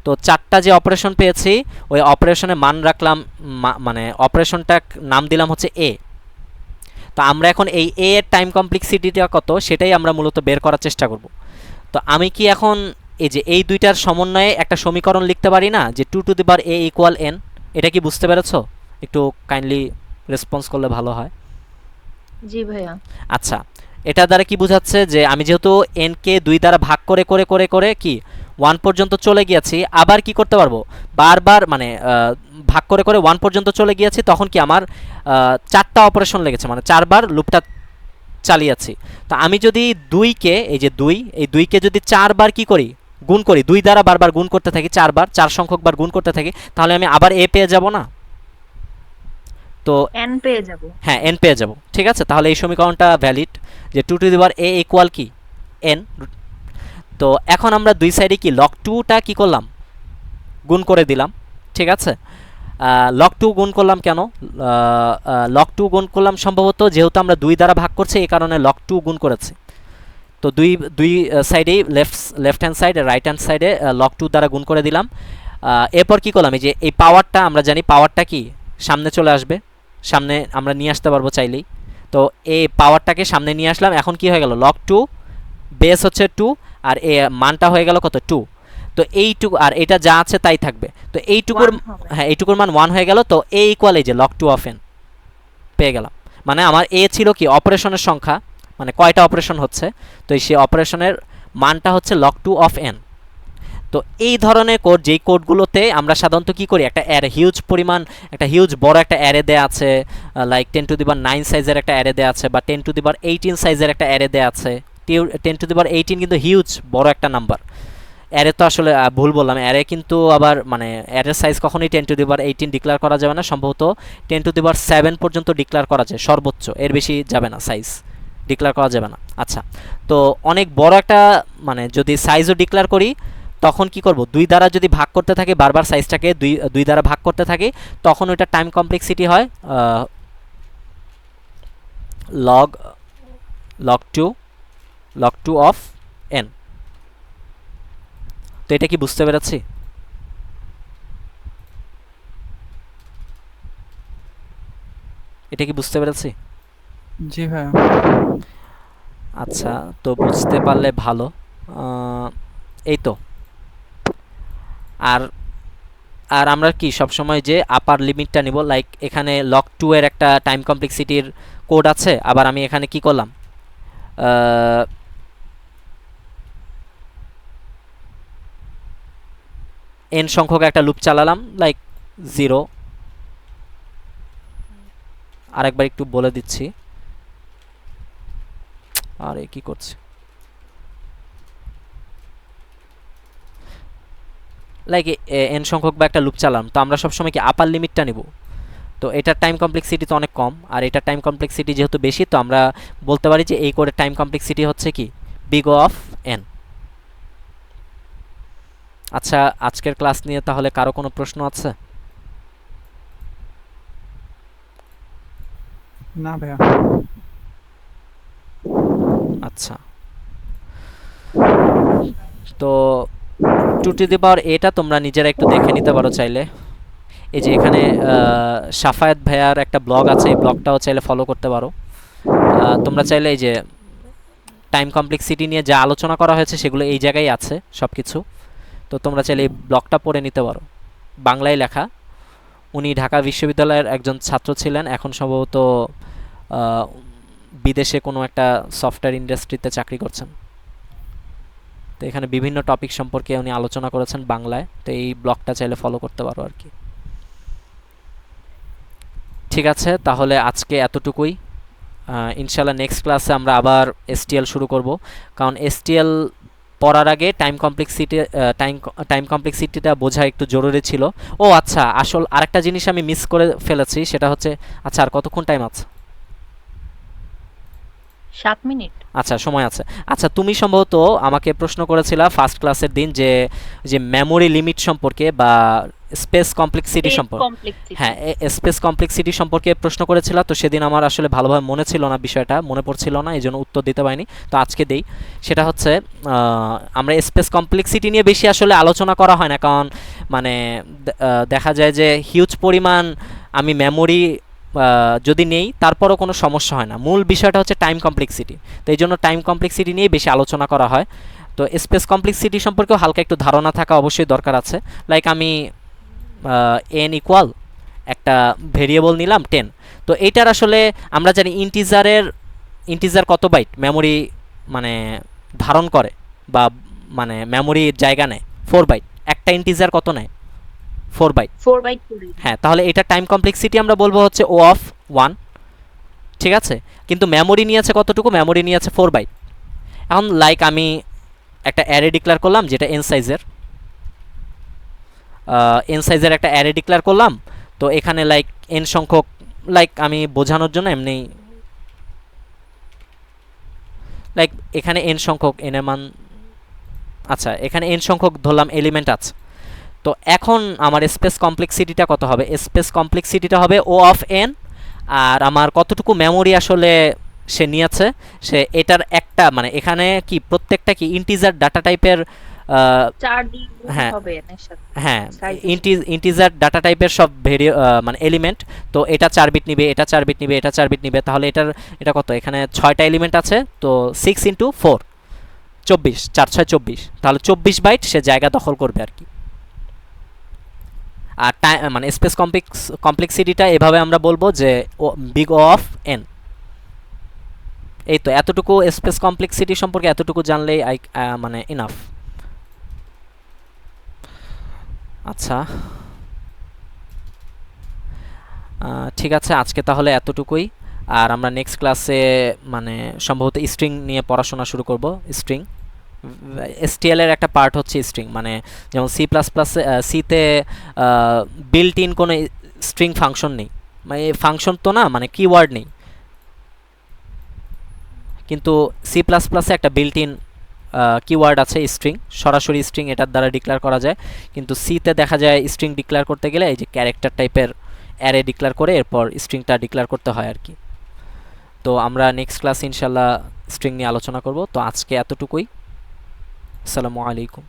তো 4টা যে অপারেশন পেয়েছি ওই অপারেশনের মান রাখলাম, মানে অপারেশনটা নাম দিলাম হচ্ছে a। তো আমরা এখন এই এ এর টাইম কমপ্লেক্সিটিটা কত সেটাই আমরা মূলত বের করার চেষ্টা করব। তো আমি কি এখন এই যে এই দুইটার সমন্বয়ে একটা সমীকরণ লিখতে পারি না, যে 2 = a = n? এটা কি বুঝতে পেরেছো? একটু কাইন্ডলি রেসপন্স করলে ভালো হয়। জি ভাইয়া। আচ্ছা, এটা দ্বারা কি বোঝাচ্ছে যে আমি যেহেতু n কে 2 দ্বারা ভাগ করে করে করে করে কি 1 পর্যন্ত চলে গিয়েছি, আবার কি করতে পারবো, বারবার মানে ভাগ করে করে 1 পর্যন্ত চলে গিয়েছি, তখন কি আমার 4টা অপারেশন লেগেছে, মানে 4বার লুপটা চালিয়েছি। তো আমি যদি 2কে এই যে 2, এই 2কে যদি 4বার কি করি, গুণ করি, 2 দ্বারা বারবার গুণ করতে থাকি, 4বার 4 সংখ্যক বার গুণ করতে থাকি, তাহলে আমি আবার a পেয়ে যাব না? তো n পেয়ে যাব। হ্যাঁ, n পেয়ে যাব। ঠিক আছে, তাহলে এই সমীকরণটা ভ্যালিড, যে 2 a = কি n। তো এখন আমরা দুই সাইডে কি log 2টা কি করলাম, গুণ করে দিলাম। ঠিক আছে, log 2 গুণ করলাম কেন? log 2 গুণ করলাম সম্ভবত যেহেতু আমরা 2 দ্বারা ভাগ করছি, এই কারণে log 2 গুণ করেছি। তো দুই সাইডেই left hand side right hand সাইডে log 2 দ্বারা গুণ করে দিলাম। এরপর কি করলাম, এই যে এই পাওয়ারটা আমরা জানি পাওয়ারটা কি সামনে চলে আসবে, সামনে আমরা নিয়ে আসতে পারবো চাইলেই। তো এই পাওয়ারটাকে সামনে নিয়ে আসলাম। এখন কি হয়ে গেল, log 2 বেস হচ্ছে 2 আর এ মানটা হয়ে গেল কত, 2। তো এইটুকু আর এটা যা আছে তাই থাকবে। তো এইটুকুর 1 হবে। হ্যাঁ, এইটুকুর মান 1 হয়ে গেল। তো a = এই যে log 2 of n পেয়ে গেলাম। মানে আমার a ছিল কি অপারেশনের সংখ্যা, মানে কয়টা অপারেশন হচ্ছে, তো সেই অপারেশনের মানটা হচ্ছে log 2 of n। তো এই ধরনের কোড, যেই কোডগুলোতে আমরা সাধারণত কি করি, একটা অ্যারে হিউজ পরিমাণ, একটা হিউজ বড় একটা অ্যারে দেয়া আছে, লাইক 10⁻9 সাইজের একটা অ্যারে দেয়া আছে, বা 10⁻18 সাইজের একটা অ্যারে দেয়া আছে। 10⁻18 কিন্তু হিউজ বড় একটা নাম্বার। অ্যারে তো আসলে ভুল বললাম, অ্যারে কিন্তু আবার মানে অ্যারের সাইজ কখনোই 10⁻18 ডিক্লেয়ার করা যাবে না, সম্ভবত 10⁻7 পর্যন্ত ডিক্লেয়ার করা যায় সর্বোচ্চ, এর বেশি যাবে না, সাইজ ডিক্লেয়ার করা যাবে না। আচ্ছা, তো অনেক বড় একটা মানে যদি সাইজও ডিক্লেয়ার করি, তখন কি করব, 2 দ্বারা যদি ভাগ করতে থাকি, বারবার সাইজটাকে 2 দ্বারা ভাগ করতে থাকি, তখন ওইটা টাইম কমপ্লেক্সিটি হয় log 2 of n। তো এটা কি বুঝতে পেরেছি? এটা কি বুঝতে পেরেছি? জি ভাইয়া। আচ্ছা, তো বুঝতে পারলে ভালো। এই তো। আর আর আমরা কি সবসময় যে আপার লিমিটটা নিব, লাইক এখানে log 2 এর একটা টাইম কমপ্লেক্সিটির কোড আছে, আবার আমি এখানে কি করলাম, n সংখ্যক একটা লুপ চালালাম, লাইক 0। আরেকবার একটু বলে দিচ্ছি, আরে কি করছে, লাইক n সংখ্যক বা একটা লুপ চালাম। তো আমরা সবসময় কি আপার লিমিটটা নিব। তো এটার টাইম কমপ্লেক্সিটি তো অনেক কম, আর এটার টাইম কমপ্লেক্সিটি যেহেতু বেশি, তো আমরা বলতে পারি যে এই কোডের টাইম কমপ্লেক্সিটি হচ্ছে কি big O of n। আচ্ছা, আজকের ক্লাস নিয়ে তাহলে কারো কোনো প্রশ্ন আছে? না ভাইয়া। আচ্ছা, তো 2 তোমরা নিজেরা একটু দেখে নিতে পারো চাইলে। এই যে এখানে সাফায়েত ভাইয়ার একটা ব্লগ আছে, এই ব্লগটাও চাইলে ফলো করতে পারো। তোমরা চাইলে এই যে টাইম কমপ্লেক্সিটি নিয়ে যা আলোচনা করা হয়েছে সেগুলো এই জায়গায় আছে সব কিছু। তো তোমরা চাইলে এই ব্লগটা পড়ে নিতে পারো, বাংলায় লেখা। উনি ঢাকা বিশ্ববিদ্যালয়ের একজন ছাত্র ছিলেন, এখন সম্ভবত বিদেশে কোনো একটা সফটওয়্যার ইন্ডাস্ট্রিতে চাকরি করছেন। তো এখানে বিভিন্ন টপিক সম্পর্কে উনি আলোচনা করেছেন বাংলায়। তো এই ব্লগটা চাইলে ফলো করতে পারো আর কি। ঠিক আছে, তাহলে আজকে এতটুকুই। ইনশাল্লাহ নেক্সট ক্লাসে আমরা আবার STL শুরু করব, কারণ STL পড়ার আগে টাইম কমপ্লেক্সিটিটা বোঝা একটু জরুরি ছিল। ও আচ্ছা, আরেকটা জিনিস আমি মিস করে ফেলেছি, সেটা হচ্ছে, আচ্ছা আর কতক্ষণ টাইম আছে? 7 মিনিট। আচ্ছা, সময় আছে। আচ্ছা, তুমি সম্ভবত আমাকে প্রশ্ন করেছিলা ফার্স্ট ক্লাসের দিন যে মেমোরি লিমিট সম্পর্কে বা স্পেস কমপ্লেক্সিটি সম্পর্কে। হ্যাঁ, স্পেস কমপ্লেক্সিটি সম্পর্কে প্রশ্ন করেছিলা। তো সেদিন আমার আসলে ভালোভাবে মনে ছিল না, বিষয়টা মনে পড়ছিল না, এই জন্য উত্তর দিতে পারিনি। তো আজকে দেই। সেটা হচ্ছে আমরা স্পেস কমপ্লেক্সিটি নিয়ে বেশি আসলে আলোচনা করা হয় না, কারণ মানে দেখা যায় যে হিউজ পরিমাণ আমি মেমোরি যদি নেই তারপরও কোনো সমস্যা হয় না। মূল বিষয়টা হচ্ছে টাইম কমপ্লেক্সিটি, তো এই জন্য টাইম কমপ্লেক্সিটি নিয়ে বেশি আলোচনা করা হয়। তো স্পেস কমপ্লেক্সিটি সম্পর্কেও হালকা একটু ধারণা থাকা অবশ্যই দরকার আছে। লাইক আমি এন ইকুয়াল একটা ভেরিয়েবল নিলাম 10, তো এইটার আসলে আমরা জানি ইন্টিজার কত বাইট মেমোরি মানে ধারণ করে বা মানে মেমোরির জায়গা নেয় 4 বাইট। একটা ইন্টিজার কত নেয় 4 বাইট। 4/2 হ্যাঁ, তাহলে এটা টাইম কমপ্লেক্সিটি আমরা বলবো হচ্ছে ও অফ 1, ঠিক আছে। কিন্তু মেমোরি নিয়েছে কতটুকু, মেমোরি নিয়েছে 4 বাইট। এখন লাইক আমি একটা অ্যারে ডিক্লেয়ার করলাম যেটা এন সাইজের একটা অ্যারে ডিক্লেয়ার করলাম। তো এখানে লাইক এন সংখ্যক, লাইক আমি বোঝানোর জন্য এমনি লাইক এখানে এন সংখ্যক এনের মান, আচ্ছা এখানে এন সংখ্যক ধরলাম এলিমেন্ট আছে। তো এখন আমার স্পেস কমপ্লেক্সিটিটা কত হবে, স্পেস কমপ্লেক্সিটিটা হবে ও অফ এন, আর আমার কতটুকু মেমোরি আসলে সে নিয়েছে, সে এটার একটা মানে এখানে কি প্রত্যেকটা কি ইন্টিজার ডাটা টাইপের 4 দিয়ে গুণ হ্যাঁ। হবে n এর সাথে। হ্যাঁ, Size ইন্টিজার ডাটা টাইপের সব মানে এলিমেন্ট। তো এটা 4 বিট নিবে, এটা 4 বিট নিবে, এটা 4 বিট নিবে। তাহলে এটা কত, এখানে 6টা এলিমেন্ট আছে, তো 6 × 4 24, 4 6 24, তাহলে 24 বাইট সে জায়গা দখল করবে আর কি। আর মানে স্পেস কমপ্লেক্সিটিটা এভাবে আমরা বলবো যে বিগ ও অফ এন। এই তো এতটুকু স্পেস কমপ্লেক্সিটি সম্পর্কে এতটুকু জানলেই মানে ইনাফ। আচ্ছা, ঠিক আছে, আজকে তাহলে এতটুকুই। আর আমরা নেক্সট ক্লাসে মানে সম্ভবত স্ট্রিং নিয়ে পড়াশোনা শুরু করব। স্ট্রিং এসটিএল এর একটা পার্ট হচ্ছে স্ট্রিং, মানে যেমন সিতে বিল্ট ইন কোনো স্ট্রিং ফাংশন নেই, মানে ফাংশন তো না, মানে কিওয়ার্ড নেই, কিন্তু সি প্লাস প্লাসে একটা বিল্ট ইন কিওয়ার্ড আছে স্ট্রিং, সরাসরি স্ট্রিং এটার দ্বারা ডিক্লেয়ার করা যায়। কিন্তু সিতে দেখা যায় স্ট্রিং ডিক্লেয়ার করতে গেলে এই যে ক্যারেক্টার টাইপের অ্যারে ডিক্লেয়ার করে এরপর স্ট্রিংটা ডিক্লেয়ার করতে হয় আর কি। তো আমরা নেক্সট ক্লাসে ইনশাল্লাহ স্ট্রিং নিয়ে আলোচনা করব। তো আজকে এতটুকুই। আসসালামু আলাইকুম।